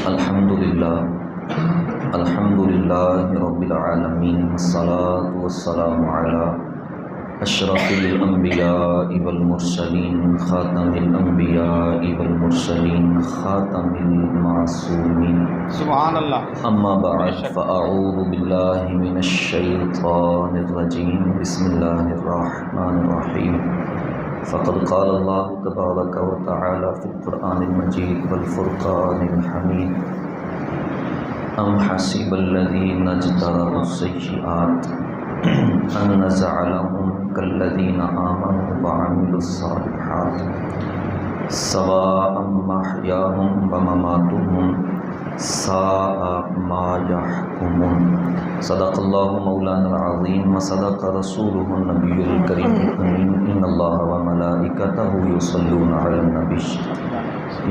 الحمد للہ رب العالمین والصلاة والسلام علی اشرف الانبیاء والمرسلین خاتم الانبیاء والمرسلین خاتم المعصومین سبحان اللہ۔ اما بعد فاعوذ باللہ من الشیطان الرجیم بسم اللہ الرحمن الرحیم فقد قال اللہ تبارک و تعالی فی القرآن المجید والفرقان الحمید ام حسب الذین اجترحوا السیئات ان نجعلهم كالذین آمنوا وعملوا الصالحات سواء محیاهم ومماتهم ساء ما يحكمون صدق اللہ مولانا العظیم وصدق رسولہ النبی الکریم الامین ان اللہ وملائکتہ یصلون علی النبی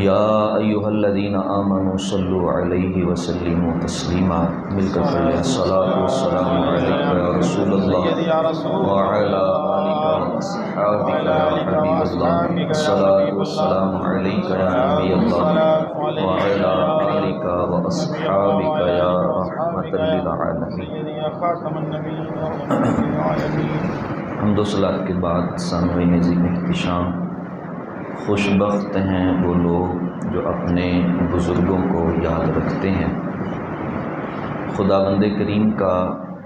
یا ایہا الذین آمنوا صلوا علیہ وسلموا تسلیما مل کر پڑھ لیں الصلاۃ والسلام علیک یا رسول اللہ وعلی آلک واصحابک یا حبیب اللہ الصلاۃ والسلام علیک یا نبی اللہ وعلی آلک واصحابک یا رحمۃ للعالمین۔ حمد و صلاۃ کے بعد سامعین عزیز احتشام، خوش بخت ہیں وہ لوگ جو اپنے بزرگوں کو یاد رکھتے ہیں۔ خداوند کریم کا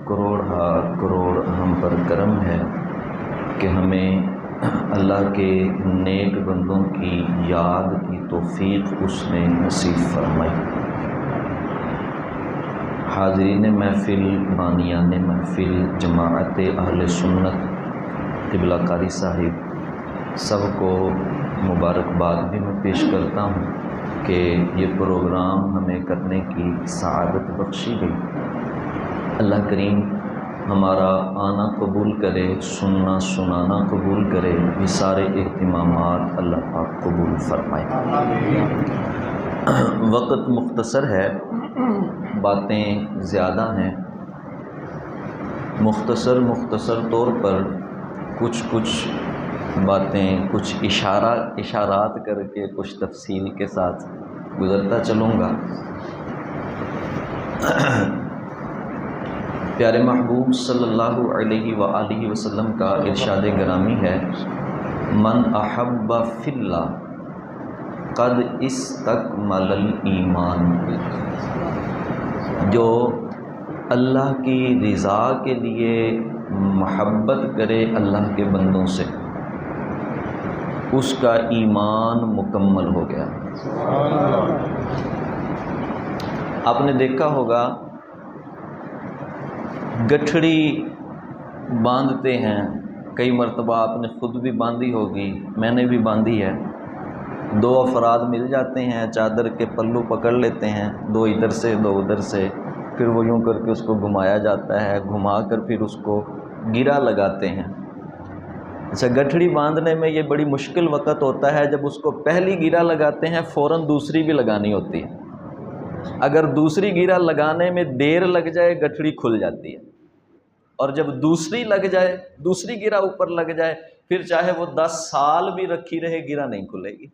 کروڑ ہا کروڑ ہم پر کرم ہے کہ ہمیں اللہ کے نیک بندوں کی یاد کی توفیق اس نے نصیب فرمائی۔ حاضرین محفل، بانیان محفل، جماعت اہل سنت، قبلہ قاری صاحب، سب کو مبارکباد بھی میں پیش کرتا ہوں کہ یہ پروگرام ہمیں کرنے کی سعادت بخشی گئی۔ اللہ کریم ہمارا آنا قبول کرے، سننا سنانا قبول کرے، یہ سارے اہتمامات اللہ پاک قبول فرمائے۔ وقت مختصر ہے، باتیں زیادہ ہیں، مختصر طور پر کچھ باتیں، کچھ اشارات کر کے کچھ تفصیل کے ساتھ گزرتا چلوں گا۔ پیارے محبوب صلی اللہ علیہ وآلہ وسلم کا ارشاد گرامی ہے، من احب فی اللہ قد استکمل الایمان، جو اللہ کی رضا کے لیے محبت کرے اللہ کے بندوں سے، اس کا ایمان مکمل ہو گیا۔ آپ نے دیکھا ہوگا گٹھڑی باندھتے ہیں، کئی مرتبہ آپ نے خود بھی باندھی ہوگی، میں نے بھی باندھی ہے۔ دو افراد مل جاتے ہیں، چادر کے پلو پکڑ لیتے ہیں، دو ادھر سے دو ادھر سے، پھر وہ یوں کر کے اس کو گھمایا جاتا ہے، گھما کر پھر اس کو گرا لگاتے ہیں۔ اچھا، گٹھڑی باندھنے میں یہ بڑی مشکل وقت ہوتا ہے جب اس کو پہلی گرا لگاتے ہیں، فوراً دوسری بھی لگانی ہوتی ہے۔ اگر دوسری گرا لگانے میں دیر لگ جائے گٹھڑی کھل جاتی ہے، اور جب دوسری لگ جائے، دوسری گرا اوپر لگ جائے، پھر چاہے وہ 10 سال بھی رکھی رہے گرا نہیں کھلے گی۔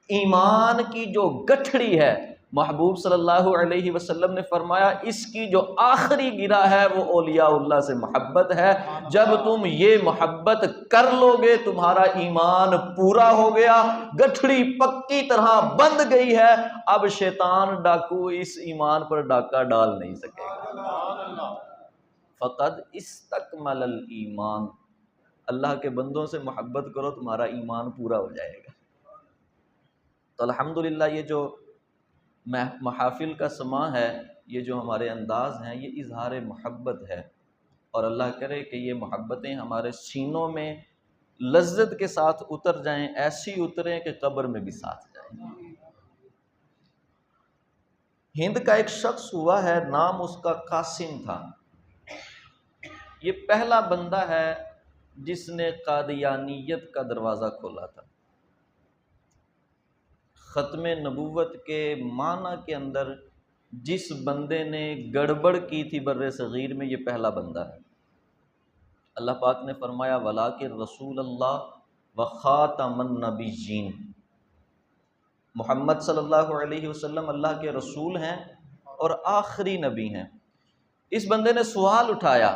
ایمان کی جو گٹھڑی ہے، محبوب صلی اللہ علیہ وسلم نے فرمایا اس کی جو آخری گرہ ہے وہ اولیاء اللہ سے محبت ہے۔ جب تم یہ محبت کر لو گے تمہارا ایمان پورا ہو گیا، گٹھڑی پکی طرح بند گئی ہے، اب شیطان ڈاکو اس ایمان پر ڈاکہ ڈال نہیں سکے گا۔ فقد استکمل الایمان، اللہ کے بندوں سے محبت کرو تمہارا ایمان پورا ہو جائے گا۔ تو الحمدللہ یہ جو محافل کا سماع ہے، یہ جو ہمارے انداز ہیں، یہ اظہار محبت ہے، اور اللہ کرے کہ یہ محبتیں ہمارے سینوں میں لذت کے ساتھ اتر جائیں، ایسی اتریں کہ قبر میں بھی ساتھ جائیں۔ ہند کا ایک شخص ہوا ہے، نام اس کا قاسم تھا۔ یہ پہلا بندہ ہے جس نے قادیانیت کا دروازہ کھولا تھا۔ ختم نبوت کے معنی کے اندر جس بندے نے گڑبڑ کی تھی بر صغیر میں، یہ پہلا بندہ ہے۔ اللہ پاک نے فرمایا وَلَٰكِن رسول اللہ وخاتم النبیین، محمد صلی اللہ علیہ وسلم اللہ کے رسول ہیں اور آخری نبی ہیں۔ اس بندے نے سوال اٹھایا،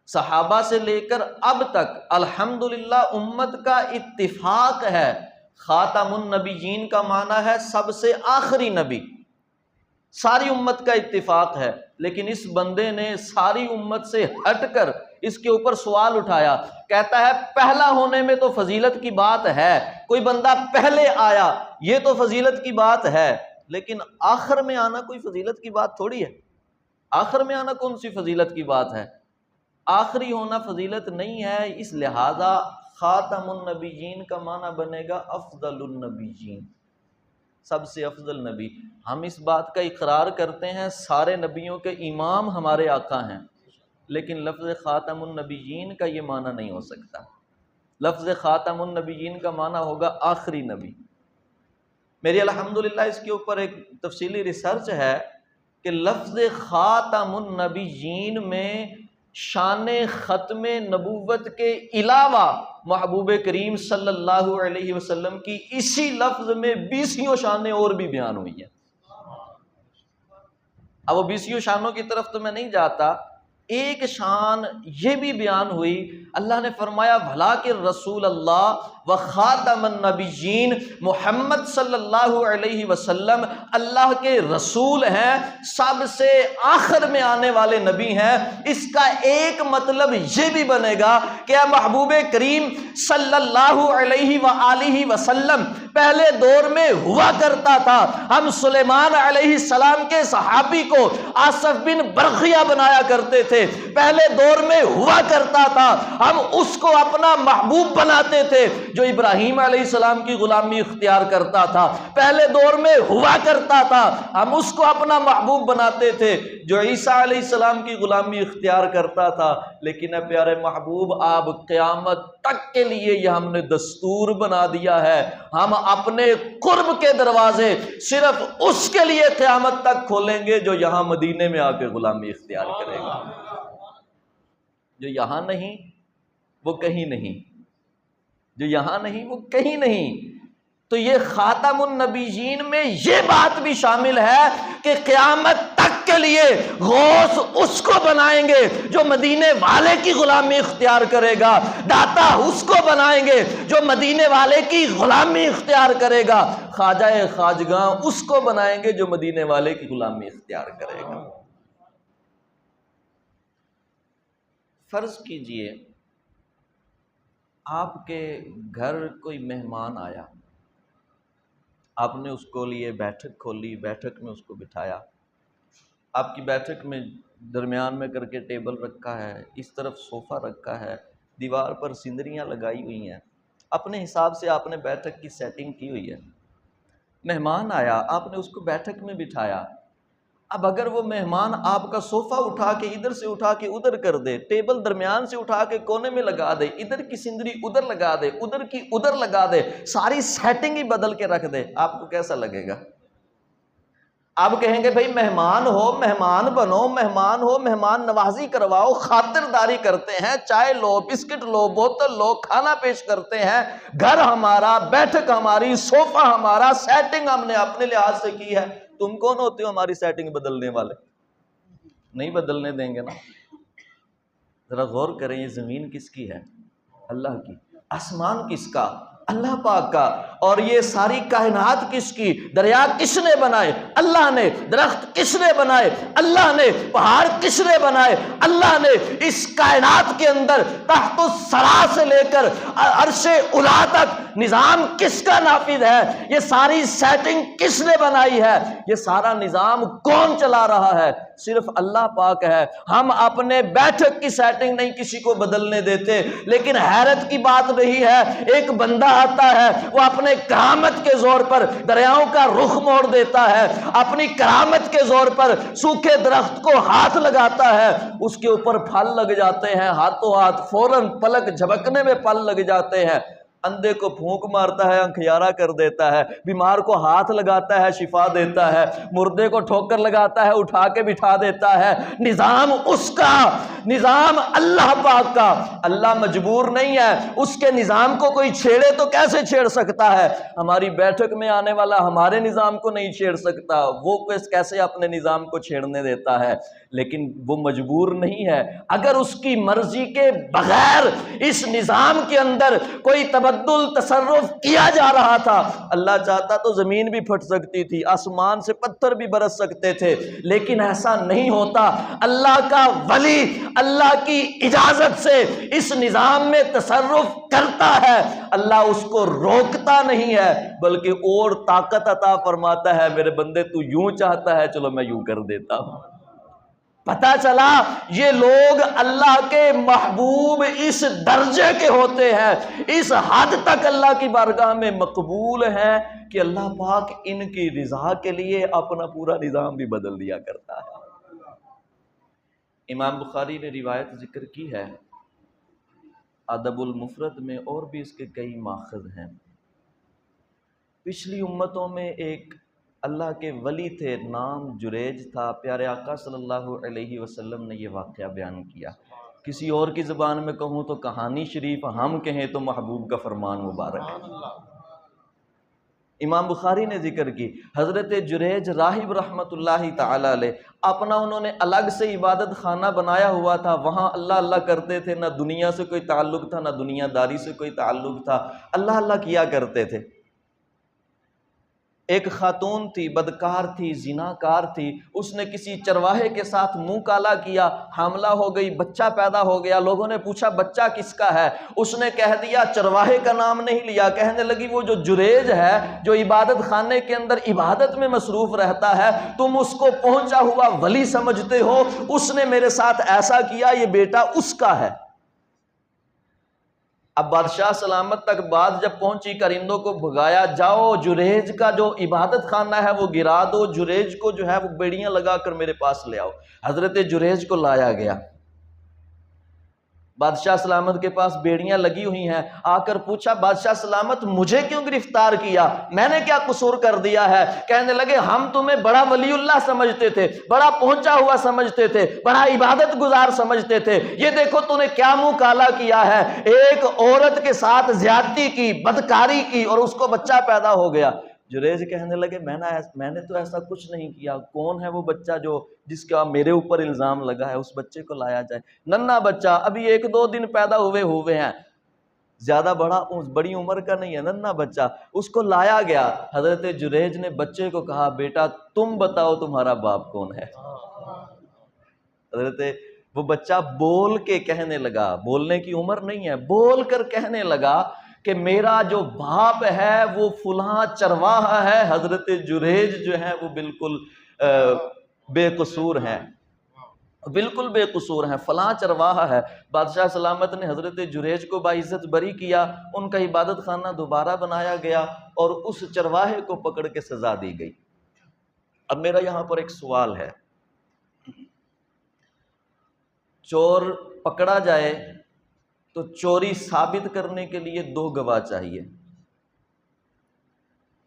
صحابہ سے لے کر اب تک الحمدللہ امت کا اتفاق ہے، خاتم النبیین کا معنی ہے سب سے آخری نبی، ساری امت کا اتفاق ہے، لیکن اس بندے نے ساری امت سے ہٹ کر اس کے اوپر سوال اٹھایا، کہتا ہے پہلا ہونے میں تو فضیلت کی بات ہے، کوئی بندہ پہلے آیا یہ تو فضیلت کی بات ہے، لیکن آخر میں آنا کوئی فضیلت کی بات تھوڑی ہے۔ آخر میں آنا کون سی فضیلت کی بات ہے؟ آخری ہونا فضیلت نہیں ہے، اس لہذا خاتم النبیین کا معنی بنے گا افضل النبیین، سب سے افضل نبی۔ ہم اس بات کا اقرار کرتے ہیں سارے نبیوں کے امام ہمارے آقا ہیں، لیکن لفظ خاتم النبیین کا یہ معنی نہیں ہو سکتا۔ لفظ خاتم النبیین کا معنی ہوگا آخری نبی۔ میری الحمدللہ اس کے اوپر ایک تفصیلی ریسرچ ہے کہ لفظ خاتم النبیین میں شان ختم نبوت کے علاوہ محبوب کریم صلی اللہ علیہ وسلم کی اسی لفظ میں 20 شانیں اور بھی بیان ہوئی ہیں۔ اب وہ 20 شانوں کی طرف تو میں نہیں جاتا، ایک شان یہ بھی بیان ہوئی، اللہ نے فرمایا بھلا کہ رسول اللہ و خاتم النبیین محمد صلی اللہ علیہ وسلم اللہ کے رسول ہیں، سب سے آخر میں آنے والے نبی ہیں۔ اس کا ایک مطلب یہ بھی بنے گا کہ اے محبوب کریم صلی اللہ علیہ وآلہ وسلم پہلے دور میں ہوا کرتا تھا، ہم سلیمان علیہ السلام کے صحابی کو آصف بن برخیہ بنایا کرتے تھے، پہلے دور میں ہوا کرتا تھا، ہم اس کو اپنا محبوب بناتے تھے جو ابراہیم علیہ السلام کی غلامی اختیار کرتا تھا، پہلے دور میں ہوا کرتا تھا، ہم اس کو اپنا محبوب بناتے تھے جو عیسیٰ علیہ السلام کی غلامی اختیار کرتا تھا۔ لیکن اے پیارے محبوب، آپ قیامت تک کے لیے یہ ہم نے دستور بنا دیا ہے، ہم اپنے قرب کے دروازے صرف اس کے لیے قیامت تک کھولیں گے جو یہاں مدینے میں آ کے غلامی اختیار کرے گا، جو یہاں نہیں وہ کہیں نہیں، جو یہاں نہیں وہ کہیں نہیں۔ تو یہ خاتم النبیین میں یہ بات بھی شامل ہے کہ قیامت تک کے لیے غوث اس کو بنائیں گے جو مدینے والے کی غلامی اختیار کرے گا، داتا اس کو بنائیں گے جو مدینے والے کی غلامی اختیار کرے گا، خواجہ خواجگاں اس کو بنائیں گے جو مدینے والے کی غلامی اختیار کرے گا۔ فرض کیجئے آپ کے گھر کوئی مہمان آیا، آپ نے اس کو لیے بیٹھک کھولی، بیٹھک میں اس کو بٹھایا، آپ کی بیٹھک میں درمیان میں کر کے ٹیبل رکھا ہے، اس طرف صوفہ رکھا ہے، دیوار پر سندریاں لگائی ہوئی ہیں، اپنے حساب سے آپ نے بیٹھک کی سیٹنگ کی ہوئی ہے۔ مہمان آیا، آپ نے اس کو بیٹھک میں بٹھایا، اب اگر وہ مہمان آپ کا صوفہ اٹھا کے ادھر سے اٹھا کے ادھر کر دے، ٹیبل درمیان سے اٹھا کے کونے میں لگا دے، ادھر کی سندری ادھر لگا دے، ادھر کی ادھر لگا دے، ساری سیٹنگ ہی بدل کے رکھ دے، آپ کو کیسا لگے گا؟ آپ کہیں گے بھئی مہمان ہو، مہمان بنو، مہمان ہو، مہمان نوازی کرواؤ، خاطرداری کرتے ہیں، چائے لو، بسکٹ لو، بوتل لو، کھانا پیش کرتے ہیں، گھر ہمارا، بیٹھک ہماری، صوفہ ہمارا، سیٹنگ ہم نے اپنے لحاظ سے کی ہے، تم کون ہوتے ہو ہماری سیٹنگ بدلنے والے؟ نہیں بدلنے دیں گے نا۔ ذرا غور کریں، یہ زمین کس کی ہے؟ اللہ کی۔ آسمان کس کا؟ اللہ پاک کا۔ اور یہ ساری کائنات کس کی؟ دریا کس نے بنائے؟ اللہ نے۔ درخت کس نے بنائے؟ اللہ نے۔ پہاڑ کس نے بنائے؟ اللہ نے۔ اس کائنات کے اندر تحت الثری سے لے کر عرش اعلیٰ تک نظام کس کا نافذ ہے؟ یہ ساری سیٹنگ کس نے بنائی ہے؟ یہ سارا نظام کون چلا رہا ہے؟ صرف اللہ پاک ہے۔ ہم اپنے بیٹھک کی سیٹنگ نہیں کسی کو بدلنے دیتے، لیکن حیرت کی بات نہیں ہے، ایک بندہ آتا ہے، وہ اپنے کرامت کے زور پر دریاؤں کا رخ موڑ دیتا ہے، اپنی کرامت کے زور پر سوکھے درخت کو ہاتھ لگاتا ہے، اس کے اوپر پھل لگ جاتے ہیں، ہاتھوں ہاتھ فوراً پلک جھپکنے میں پھل لگ جاتے ہیں۔ اندھے کو پھونک مارتا ہے انکھیارا کر دیتا ہے، بیمار کو ہاتھ لگاتا ہے شفا دیتا ہے، مردے کو ٹھوکر لگاتا ہے اٹھا کے بٹھا دیتا ہے۔ نظام اس کا، نظام اللہ پاک کا۔ اللہ مجبور نہیں ہے، اس کے نظام کو کوئی چھیڑے تو کیسے چھیڑ سکتا ہے؟ ہماری بیٹھک میں آنے والا ہمارے نظام کو نہیں چھیڑ سکتا، وہ کیسے اپنے نظام کو چھیڑنے دیتا ہے؟ لیکن وہ مجبور نہیں ہے۔ اگر اس کی مرضی کے بغیر اس نظام کے اندر کوئی تبدل تصرف کیا جا رہا تھا، اللہ چاہتا تو زمین بھی پھٹ سکتی تھی، آسمان سے پتھر بھی برس سکتے تھے، لیکن ایسا نہیں ہوتا۔ اللہ کا ولی اللہ کی اجازت سے اس نظام میں تصرف کرتا ہے، اللہ اس کو روکتا نہیں ہے، بلکہ اور طاقت عطا فرماتا ہے۔ میرے بندے تو یوں چاہتا ہے، چلو میں یوں کر دیتا ہوں۔ پتہ چلا یہ لوگ اللہ کے محبوب اس درجے کے ہوتے ہیں، اس حد تک اللہ کی بارگاہ میں مقبول ہیں کہ اللہ پاک ان کی رضا کے لیے اپنا پورا نظام بھی بدل دیا کرتا ہے۔ امام بخاری نے روایت ذکر کی ہے ادب المفرد میں، اور بھی اس کے کئی ماخذ ہیں۔ پچھلی امتوں میں ایک اللہ کے ولی تھے، نام جریج تھا، پیارے آقا صلی اللہ علیہ وسلم نے یہ واقعہ بیان کیا۔ کسی اور کی زبان میں کہوں تو کہانی شریف، ہم کہیں تو محبوب کا فرمان مبارک۔ امام بخاری نے ذکر کی حضرت جریج راہب رحمت اللہ تعالی علیہ، اپنا انہوں نے الگ سے عبادت خانہ بنایا ہوا تھا، وہاں اللہ اللہ کرتے تھے، نہ دنیا سے کوئی تعلق تھا، نہ دنیا داری سے کوئی تعلق تھا، اللہ اللہ کیا کرتے تھے۔ ایک خاتون تھی، بدکار تھی، زناکار تھی، اس نے کسی چرواہے کے ساتھ منہ کالا کیا، حاملہ ہو گئی، بچہ پیدا ہو گیا۔ لوگوں نے پوچھا بچہ کس کا ہے؟ اس نے کہہ دیا، چرواہے کا نام نہیں لیا، کہنے لگی وہ جو جریج ہے، جو عبادت خانے کے اندر عبادت میں مصروف رہتا ہے، تم اس کو پہنچا ہوا ولی سمجھتے ہو، اس نے میرے ساتھ ایسا کیا، یہ بیٹا اس کا ہے۔ اب بادشاہ سلامت تک بات جب پہنچی، کرندوں کو بھگایا، جاؤ جریج کا جو عبادت خانہ ہے وہ گرا دو، جریج کو جو ہے وہ بیڑیاں لگا کر میرے پاس لے آؤ۔ حضرت جریج کو لایا گیا، بادشاہ سلامت کے پاس بیڑیاں لگی ہوئی ہیں، آ کر پوچھا بادشاہ سلامت مجھے کیوں گرفتار کیا، میں نے کیا قصور کر دیا ہے؟ کہنے لگے ہم تمہیں بڑا ولی اللہ سمجھتے تھے، بڑا پہنچا ہوا سمجھتے تھے، بڑا عبادت گزار سمجھتے تھے، یہ دیکھو تو نے کیا منہ کالا کیا ہے، ایک عورت کے ساتھ زیادتی کی، بدکاری کی، اور اس کو بچہ پیدا ہو گیا۔ جریج کہنے لگے میں نے تو ایسا کچھ نہیں کیا، کون ہے وہ بچہ جو جس کا میرے اوپر الزام لگا ہے؟ اس بچے کو لایا جائے۔ ننھا بچہ، ابھی 1-2 دن پیدا ہوئے ہیں، زیادہ بڑی عمر کا نہیں ہے، ننھا بچہ، اس کو لایا گیا۔ حضرت جریج نے بچے کو کہا بیٹا تم بتاؤ تمہارا باپ کون ہے؟ حضرت وہ بچہ بول کے کہنے لگا، بولنے کی عمر نہیں ہے، بول کر کہنے لگا کہ میرا جو باپ ہے وہ فلاں چرواہا ہے، حضرت جریج جو ہے وہ بالکل بے قصور ہیں، بالکل بے قصور ہیں، فلاں چرواہا ہے۔ بادشاہ سلامت نے حضرت جریج کو باعزت بری کیا، ان کا عبادت خانہ دوبارہ بنایا گیا اور اس چرواہے کو پکڑ کے سزا دی گئی۔ اب میرا یہاں پر ایک سوال ہے، چور پکڑا جائے تو چوری ثابت کرنے کے لیے 2 گواہ چاہیے۔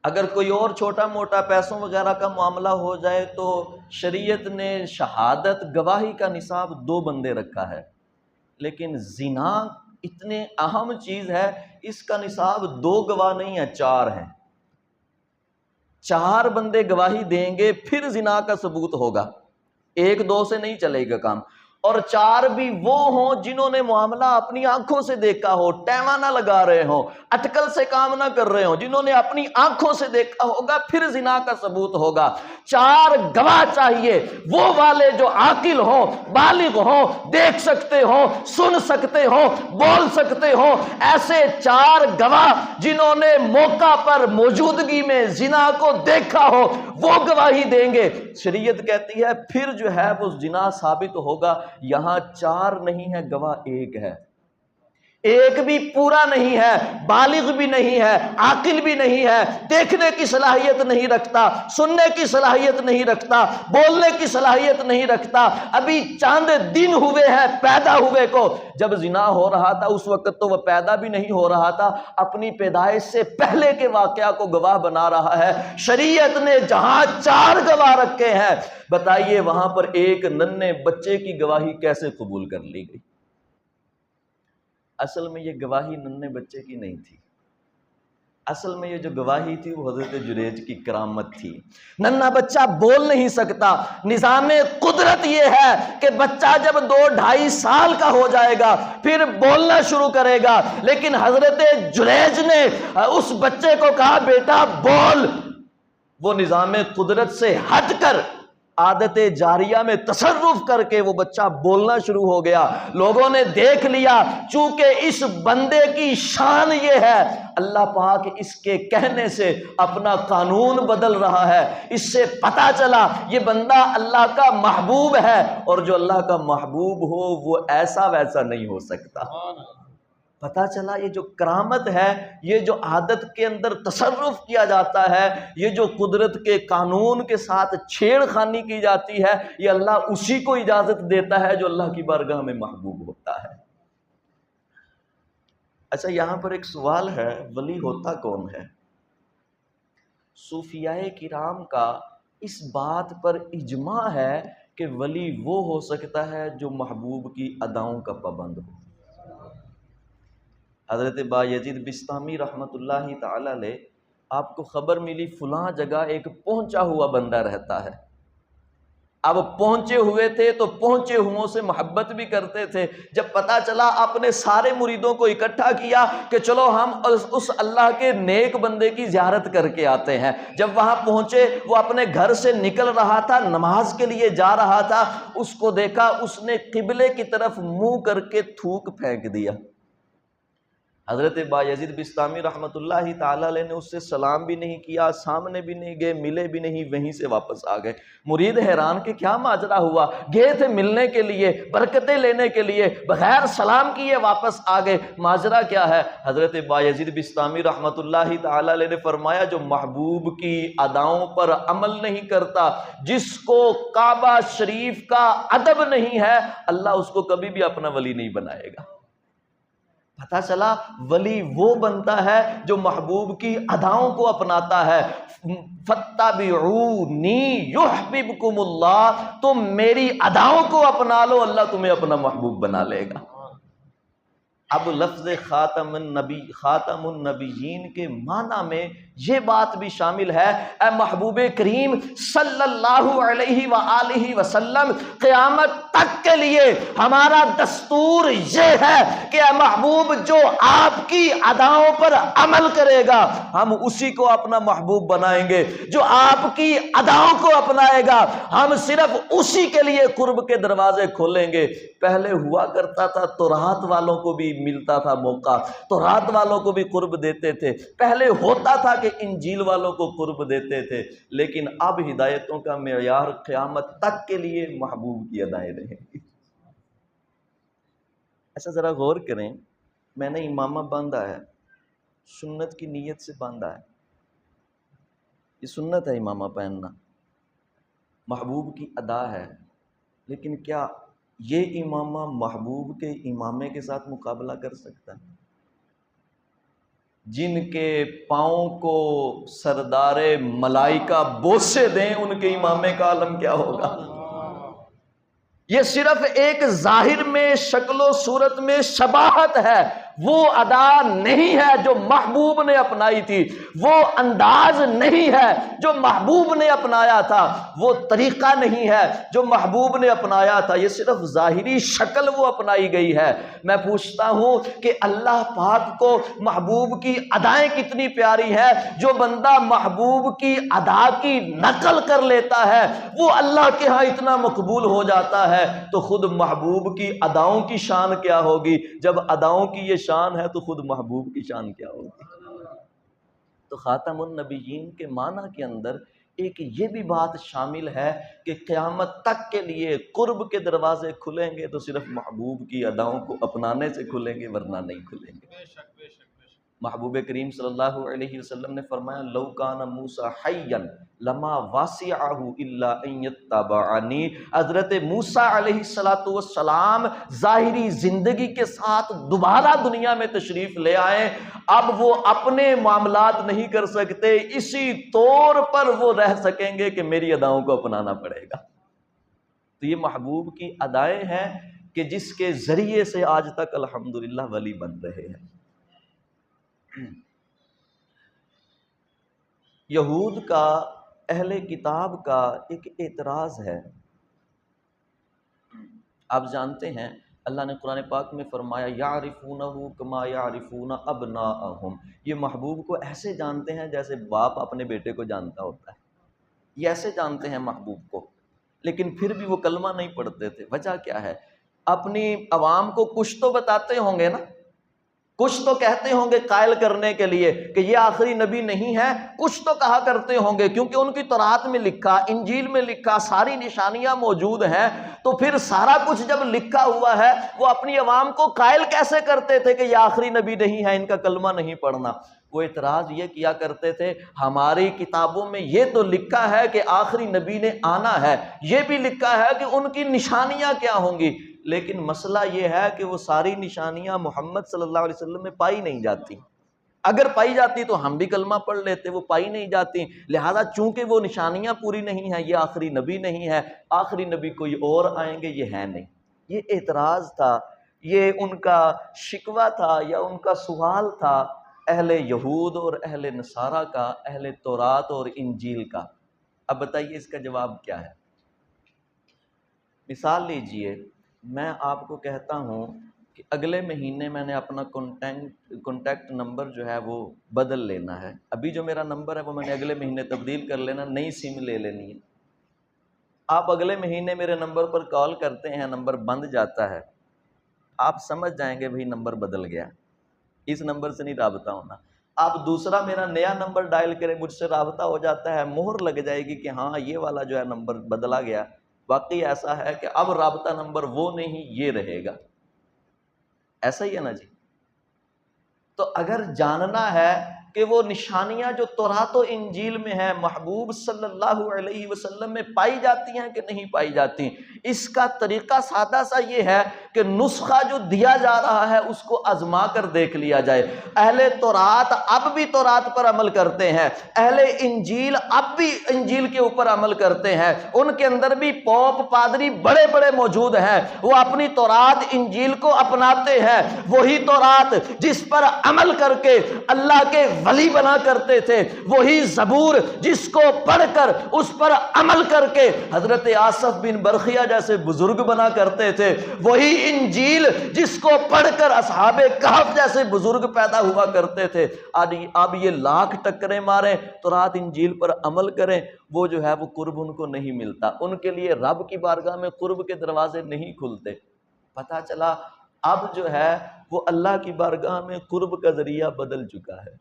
اگر کوئی اور چھوٹا موٹا پیسوں وغیرہ کا معاملہ ہو جائے تو شریعت نے شہادت گواہی کا نصاب 2 بندے رکھا ہے، لیکن زنا اتنے اہم چیز ہے، اس کا نصاب 2 گواہ نہیں ہے، 4 ہیں۔ 4 بندے گواہی دیں گے پھر زنا کا ثبوت ہوگا، 1-2 سے نہیں چلے گا کام۔ اور 4 بھی وہ ہوں جنہوں نے معاملہ اپنی آنکھوں سے دیکھا ہو، ٹیما نہ لگا رہے ہوں، اٹکل سے کام نہ کر رہے ہوں، جنہوں نے اپنی آنکھوں سے دیکھا ہوگا، پھر زنا کا ثبوت ہوگا۔ 4 گواہ چاہیے، وہ والے جو عاقل ہوں، بالغ ہوں، دیکھ سکتے ہوں، سن سکتے ہوں، بول سکتے ہوں، ایسے 4 گواہ جنہوں نے موقع پر موجودگی میں زنا کو دیکھا ہو وہ گواہی دیں گے۔ شریعت کہتی ہے پھر جو ہے وہ زنا ثابت ہوگا۔ یہاں 4 نہیں ہے، گواہ 1 ہے۔ ایک بھی پورا نہیں ہے، بالغ بھی نہیں ہے، عاقل بھی نہیں ہے، دیکھنے کی صلاحیت نہیں رکھتا، سننے کی صلاحیت نہیں رکھتا، بولنے کی صلاحیت نہیں رکھتا، ابھی چاند دن ہوئے ہیں پیدا ہوئے کو۔ جب زنا ہو رہا تھا اس وقت تو وہ پیدا بھی نہیں ہو رہا تھا، اپنی پیدائش سے پہلے کے واقعہ کو گواہ بنا رہا ہے۔ شریعت نے جہاں 4 گواہ رکھے ہیں، بتائیے وہاں پر ایک ننھے بچے کی گواہی کیسے قبول کر لی گئی؟ اصل میں یہ گواہی ننھے بچے کی نہیں تھی، اصل میں یہ جو گواہی تھی وہ حضرت جریج کی کرامت تھی۔ ننھا بچہ بول نہیں سکتا، نظام قدرت یہ ہے کہ بچہ جب 2-2.5 سال کا ہو جائے گا پھر بولنا شروع کرے گا، لیکن حضرت جریج نے اس بچے کو کہا بیٹا بول۔ وہ نظام قدرت سے ہٹ کر عادت جاریہ میں تصرف کر کے وہ بچہ بولنا شروع ہو گیا۔ لوگوں نے دیکھ لیا، چونکہ اس بندے کی شان یہ ہے، اللہ پاک اس کے کہنے سے اپنا قانون بدل رہا ہے۔ اس سے پتہ چلا یہ بندہ اللہ کا محبوب ہے، اور جو اللہ کا محبوب ہو وہ ایسا ویسا نہیں ہو سکتا۔ پتہ چلا یہ جو کرامت ہے، یہ جو عادت کے اندر تصرف کیا جاتا ہے، یہ جو قدرت کے قانون کے ساتھ چھیڑ خانی کی جاتی ہے، یہ اللہ اسی کو اجازت دیتا ہے جو اللہ کی بارگاہ میں محبوب ہوتا ہے۔ اچھا یہاں پر ایک سوال ہے، ولی ہوتا کون ہے؟ صوفیاء کرام کا اس بات پر اجماع ہے کہ ولی وہ ہو سکتا ہے جو محبوب کی اداؤں کا پابند ہو۔ حضرت بایزید بسطامی رحمۃ اللہ تعالی علیہ، آپ کو خبر ملی فلاں جگہ ایک پہنچا ہوا بندہ رہتا ہے۔ اب پہنچے ہوئے تھے تو پہنچے ہوئوں سے محبت بھی کرتے تھے۔ جب پتہ چلا آپ نے سارے مریدوں کو اکٹھا کیا کہ چلو ہم اس اللہ کے نیک بندے کی زیارت کر کے آتے ہیں۔ جب وہاں پہنچے، وہ اپنے گھر سے نکل رہا تھا، نماز کے لیے جا رہا تھا، اس کو دیکھا، اس نے قبلے کی طرف منہ کر کے تھوک پھینک دیا۔ حضرت بایزید بسطامی رحمۃ اللہ تعالی علیہ نے اس سے سلام بھی نہیں کیا، سامنے بھی نہیں گئے، ملے بھی نہیں، وہیں سے واپس آ گئے۔ مرید حیران کہ کیا ماجرا ہوا، گئے تھے ملنے کے لیے، برکتیں لینے کے لیے، بغیر سلام کیے واپس آ گئے، ماجرا کیا ہے؟ حضرت بایزید بسطامی رحمۃ اللہ تعالی علیہ نے فرمایا جو محبوب کی اداؤں پر عمل نہیں کرتا، جس کو کعبہ شریف کا ادب نہیں ہے، اللہ اس کو کبھی بھی اپنا ولی نہیں بنائے گا۔ پتہ چلا ولی وہ بنتا ہے جو محبوب کی اداؤں کو اپناتا ہے۔ فَاتَّبِعُونِی یُحْبِبْکُمُ اللہ، تم میری اداؤں کو اپنا لو، اللہ تمہیں اپنا محبوب بنا لے گا۔ اب لفظ خاتم النبیین کے معنی میں یہ بات بھی شامل ہے، اے محبوب کریم صلی اللہ علیہ وآلہ وسلم، قیامت تک کے لیے ہمارا دستور یہ ہے کہ اے محبوب جو آپ کی اداؤں پر عمل کرے گا ہم اسی کو اپنا محبوب بنائیں گے، جو آپ کی اداؤں کو اپنائے گا ہم صرف اسی کے لیے قرب کے دروازے کھولیں گے۔ پہلے ہوا کرتا تھا تورات والوں کو بھی ملتا تھا موقع، تورات والوں کو بھی قرب دیتے تھے، پہلے ہوتا تھا کہ انجیل والوں کو قرب دیتے تھے، لیکن اب ہدایتوں کا معیار قیامت تک کے لیے محبوب کی ادائیں رہیں گی۔ ایسا ذرا غور کریں، میں نے امامہ باندھا ہے، سنت کی نیت سے باندھا ہے، یہ سنت ہے امامہ پہننا، محبوب کی ادا ہے، لیکن کیا یہ امامہ محبوب کے امامے کے ساتھ مقابلہ کر سکتا ہے؟ جن کے پاؤں کو سردار ملائکہ بوسے دیں ان کے امامے کا عالم کیا ہوگا؟ یہ صرف ایک ظاہر میں شکل و صورت میں شباہت ہے، وہ ادا نہیں ہے جو محبوب نے اپنائی تھی، وہ انداز نہیں ہے جو محبوب نے اپنایا تھا، وہ طریقہ نہیں ہے جو محبوب نے اپنایا تھا، یہ صرف ظاہری شکل وہ اپنائی گئی ہے۔ میں پوچھتا ہوں کہ اللہ پاک کو محبوب کی ادائیں کتنی پیاری ہے، جو بندہ محبوب کی ادا کی نقل کر لیتا ہے وہ اللہ کے ہاں اتنا مقبول ہو جاتا ہے، تو خود محبوب کی اداؤں کی شان کیا ہوگی؟ جب اداؤں کی یہ شان ہے تو خود محبوب کی شان کیا ہوگی؟ تو خاتم النبیین کے معنی کے اندر ایک یہ بھی بات شامل ہے کہ قیامت تک کے لیے قرب کے دروازے کھلیں گے تو صرف محبوب کی اداؤں کو اپنانے سے کھلیں گے، ورنہ نہیں کھلیں گے۔ بے شک بے شک بے شک۔ محبوب کریم صلی اللہ علیہ وسلم نے فرمایا لو کان موسیٰ حیا لما واسعہ الا ان یتبعنی۔ حضرت موسیٰ علیہ السلام ظاہری زندگی کے ساتھ دوبارہ دنیا میں تشریف لے آئے، اب وہ اپنے معاملات نہیں کر سکتے، اسی طور پر وہ رہ سکیں گے کہ میری اداؤں کو اپنانا پڑے گا۔ تو یہ محبوب کی ادائیں ہیں کہ جس کے ذریعے سے آج تک الحمدللہ ولی بن رہے ہیں۔ یہود کا، اہل کتاب کا ایک اعتراض ہے۔ آپ جانتے ہیں اللہ نے قرآن پاک میں فرمایا یعرفونہ کما یعرفون ابناءہم، یہ محبوب کو ایسے جانتے ہیں جیسے باپ اپنے بیٹے کو جانتا ہوتا ہے، یہ ایسے جانتے ہیں محبوب کو، لیکن پھر بھی وہ کلمہ نہیں پڑھتے تھے۔ وجہ کیا ہے؟ اپنی عوام کو کچھ تو بتاتے ہوں گے نا، کچھ تو کہتے ہوں گے قائل کرنے کے لیے کہ یہ آخری نبی نہیں ہے، کچھ تو کہا کرتے ہوں گے، کیونکہ ان کی تورات میں لکھا، انجیل میں لکھا، ساری نشانیاں موجود ہیں، تو پھر سارا کچھ جب لکھا ہوا ہے وہ اپنی عوام کو قائل کیسے کرتے تھے کہ یہ آخری نبی نہیں ہے، ان کا کلمہ نہیں پڑھنا؟ وہ اعتراض یہ کیا کرتے تھے ہماری کتابوں میں یہ تو لکھا ہے کہ آخری نبی نے آنا ہے، یہ بھی لکھا ہے کہ ان کی نشانیاں کیا ہوں گی، لیکن مسئلہ یہ ہے کہ وہ ساری نشانیاں محمد صلی اللہ علیہ وسلم میں پائی نہیں جاتی، اگر پائی جاتی تو ہم بھی کلمہ پڑھ لیتے، وہ پائی نہیں جاتی، لہذا چونکہ وہ نشانیاں پوری نہیں ہیں، یہ آخری نبی نہیں ہے، آخری نبی کوئی اور آئیں گے، یہ ہے نہیں۔ یہ اعتراض تھا، یہ ان کا شکوہ تھا یا ان کا سوال تھا اہل یہود اور اہل نصارہ کا، اہل تورات اور انجیل کا۔ اب بتائیے اس کا جواب کیا ہے؟ مثال لیجئے، میں آپ کو کہتا ہوں کہ اگلے مہینے میں نے اپنا کانٹیکٹ نمبر جو ہے وہ بدل لینا ہے، ابھی جو میرا نمبر ہے وہ میں نے اگلے مہینے تبدیل کر لینا، نئی سم لے لینی ہے۔ آپ اگلے مہینے میرے نمبر پر کال کرتے ہیں، نمبر بند جاتا ہے، آپ سمجھ جائیں گے بھئی نمبر بدل گیا، اس نمبر سے نہیں رابطہ ہونا۔ آپ دوسرا میرا نیا نمبر ڈائل کریں، مجھ سے رابطہ ہو جاتا ہے، مہر لگ جائے گی کہ ہاں یہ والا جو ہے نمبر بدلا گیا، واقعی ایسا ہے کہ اب رابطہ نمبر وہ نہیں یہ رہے گا، ایسا ہی ہے نا جی؟ تو اگر جاننا ہے کہ وہ نشانیاں جو تورات و انجیل میں ہیں محبوب صلی اللہ علیہ وسلم میں پائی جاتی ہیں کہ نہیں پائی جاتی، اس کا طریقہ سادہ سا یہ ہے کہ نسخہ جو دیا جا رہا ہے اس کو آزما کر دیکھ لیا جائے۔ اہل تورات اب بھی تورات پر عمل کرتے ہیں، اہل انجیل اب بھی انجیل کے اوپر عمل کرتے ہیں، ان کے اندر بھی پوپ پادری بڑے بڑے موجود ہیں، وہ اپنی تورات انجیل کو اپناتے ہیں، وہی تورات جس پر عمل کر کے اللہ کے ولی بنا کرتے تھے، وہی زبور جس کو پڑھ کر اس پر عمل کر کے حضرت آصف بن برخیہ جیسے بزرگ بنا کرتے تھے، وہی انجیل جس کو پڑھ کر اصحاب کہف جیسے بزرگ پیدا ہوا کرتے تھے۔ اب یہ لاکھ ٹکریں ماریں، تورات انجیل پر عمل کریں، وہ جو ہے وہ قرب ان کو نہیں ملتا، ان کے لیے رب کی بارگاہ میں قرب کے دروازے نہیں کھلتے۔ پتہ چلا اب جو ہے وہ اللہ کی بارگاہ میں قرب کا ذریعہ بدل چکا ہے۔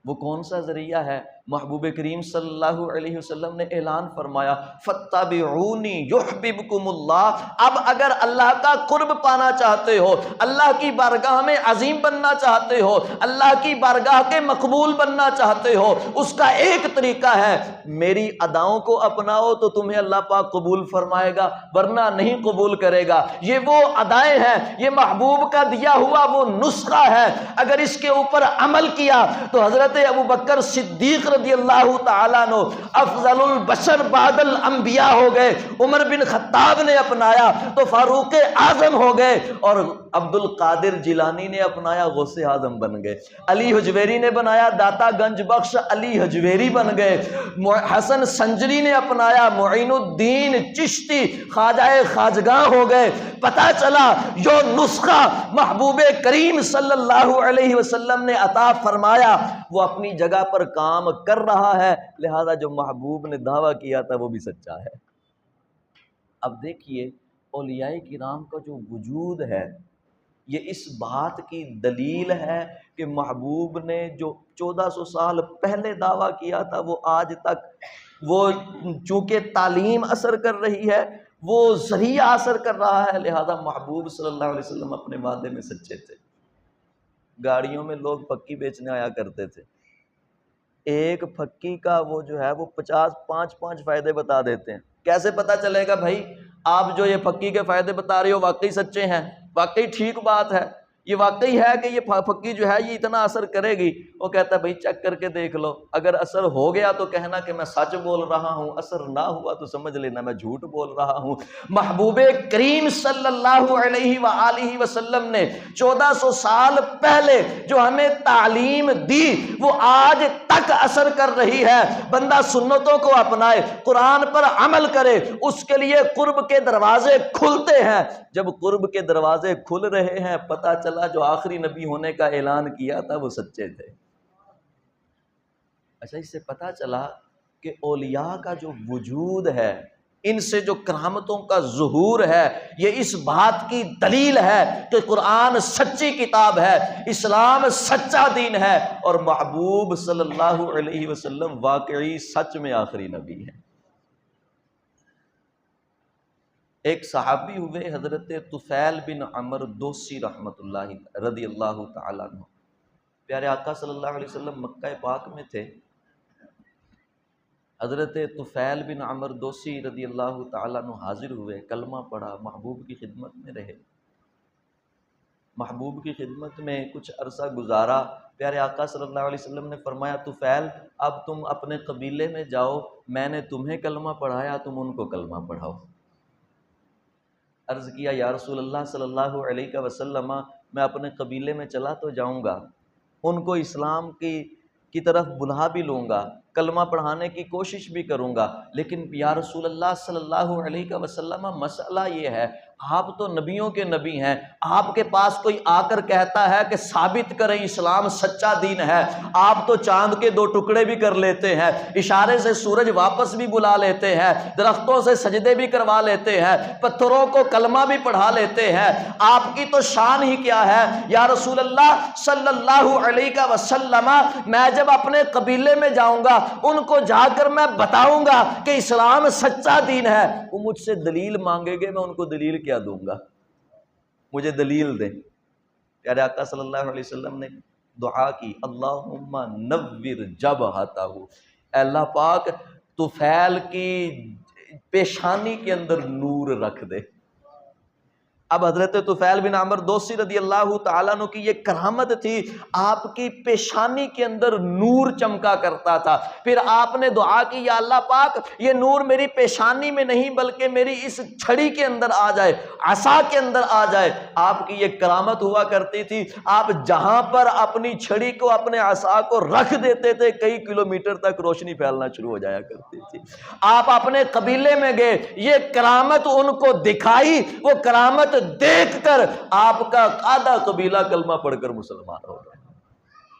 وہ کون سا ذریعہ ہے؟ محبوب کریم صلی اللہ علیہ وسلم نے اعلان فرمایا فَاتَّبِعُونِي يُحْبِبْكُمُ اللَّهُ۔ اب اگر اللہ کا قرب پانا چاہتے ہو، اللہ کی بارگاہ میں عظیم بننا چاہتے ہو، اللہ کی بارگاہ کے مقبول بننا چاہتے ہو، اس کا ایک طریقہ ہے میری اداؤں کو اپناؤ تو تمہیں اللہ پاک قبول فرمائے گا، ورنہ نہیں قبول کرے گا۔ یہ وہ ادائیں ہیں، یہ محبوب کا دیا ہوا وہ نسخہ ہے، اگر اس کے اوپر عمل کیا تو حضرت ابو بکر صدیق رضی اللہ تعالیٰ عنہ افضل البشر بعد الانبیاء ہو گئے، عمر بن خطاب نے اپنایا تو فاروق اعظم ہو گئے، اور عبد القادر جیلانی نے اپنایا غوث اعظم بن گئے، علی حجویری نے بنایا داتا گنج بخش علی حجویری بن گئے، حسن سنجری نے اپنایا معین الدین چشتی خواجہ خواجگاں ہو گئے۔ پتہ چلا جو نسخہ محبوب کریم صلی اللہ علیہ وسلم نے عطا فرمایا وہ اپنی جگہ پر کام کر رہا ہے، لہذا جو محبوب نے دعویٰ کیا تھا وہ بھی سچا ہے۔ اب دیکھیے اولیاء کرام کا جو وجود ہے یہ اس بات کی دلیل ہے کہ محبوب نے جو 1400 سال پہلے دعویٰ کیا تھا وہ آج تک، وہ چونکہ تعلیم اثر کر رہی ہے، وہ ذریعہ اثر کر رہا ہے، لہذا محبوب صلی اللہ علیہ وسلم اپنے وعدے میں سچے تھے۔ گاڑیوں میں لوگ پھکی بیچنے آیا کرتے تھے، ایک پھکی کا وہ جو ہے وہ 50 فائدے بتا دیتے ہیں۔ کیسے پتا چلے گا بھائی آپ جو یہ پھکی کے فائدے بتا رہے ہو واقعی سچے ہیں، واقعی ٹھیک بات ہے، یہ واقعی ہے کہ یہ پھکی جو ہے یہ اتنا اثر کرے گی؟ وہ کہتا ہے بھائی چیک کر کے دیکھ لو، اگر اثر ہو گیا تو کہنا کہ میں سچ بول رہا ہوں، اثر نہ ہوا تو سمجھ لینا میں جھوٹ بول رہا ہوں۔ محبوب کریم صلی اللہ علیہ وآلہ وسلم نے 1400 سال پہلے جو ہمیں تعلیم دی وہ آج تک اثر کر رہی ہے۔ بندہ سنتوں کو اپنائے، قرآن پر عمل کرے، اس کے لیے قرب کے دروازے کھلتے ہیں۔ جب قرب کے دروازے کھل رہے ہیں، پتہ چلا جو آخری نبی ہونے کا اعلان کیا تھا وہ سچے تھے۔ اچھا، اس سے پتہ چلا کہ اولیاء کا جو وجود ہے، ان سے جو کرامتوں کا ظہور ہے، یہ اس بات کی دلیل ہے کہ قرآن سچی کتاب ہے، اسلام سچا دین ہے، اور محبوب صلی اللہ علیہ وسلم واقعی سچ میں آخری نبی ہے۔ ایک صحابی ہوئے حضرت طفیل بن عمر دوسی رحمۃ اللہ رضی اللہ تعالیٰ عنہ، پیارے آقا صلی اللہ علیہ وسلم مکہ پاک میں تھے۔ حضرت طفیل بن عمر دوسی رضی اللہ تعالیٰ عنہ حاضر ہوئے، کلمہ پڑھا، محبوب کی خدمت میں رہے، محبوب کی خدمت میں کچھ عرصہ گزارا۔ پیارے آقا صلی اللہ علیہ وسلم نے فرمایا طفیل اب تم اپنے قبیلے میں جاؤ، میں نے تمہیں کلمہ پڑھایا، تم ان کو کلمہ پڑھاؤ۔ عرض کیا یا رسول اللہ صلی اللہ علیہ وسلم میں اپنے قبیلے میں چلا تو جاؤں گا، ان کو اسلام کی طرف بلا بھی لوں گا، کلمہ پڑھانے کی کوشش بھی کروں گا، لیکن یا رسول اللہ صلی اللہ علیہ وسلم مسئلہ یہ ہے آپ تو نبیوں کے نبی ہیں، آپ کے پاس کوئی آ کر کہتا ہے کہ ثابت کریں اسلام سچا دین ہے، آپ تو چاند کے 2 ٹکڑے بھی کر لیتے ہیں، اشارے سے سورج واپس بھی بلا لیتے ہیں، درختوں سے سجدے بھی کروا لیتے ہیں، پتھروں کو کلمہ بھی پڑھا لیتے ہیں، آپ کی تو شان ہی کیا ہے یا رسول اللہ صلی اللہ علیہ وسلم؟ میں جب اپنے قبیلے میں جاؤں گا ان کو جا کر میں بتاؤں گا کہ اسلام سچا دین ہے، وہ مجھ سے دلیل مانگیں گے، میں ان کو دلیل کیا دوں گا؟ مجھے دلیل دیں۔ پیارے آقا صلی اللہ علیہ وسلم نے دعا کی، اللہم نور جبہتہ، اے اللہ پاک طفیل کی پیشانی کے اندر نور رکھ دے۔ اب حضرت طفیل بن عمر دوسی رضی اللہ تعالیٰ عنہ کی یہ کرامت تھی، آپ کی پیشانی کے اندر نور چمکا کرتا تھا۔ پھر آپ نے دعا کی یا اللہ پاک یہ نور میری پیشانی میں نہیں بلکہ میری اس چھڑی کے اندر آ جائے، عصا کے اندر آ جائے۔ آپ کی یہ کرامت ہوا کرتی تھی، آپ جہاں پر اپنی چھڑی کو اپنے عصا کو رکھ دیتے تھے کئی کلومیٹر تک روشنی پھیلنا شروع ہو جایا کرتی تھی۔ آپ اپنے قبیلے میں گئے، یہ کرامت ان کو دکھائی، وہ کرامت دیکھ کر آپ کا آدھا قبیلہ کلمہ پڑھ کر مسلمان ہو گیا۔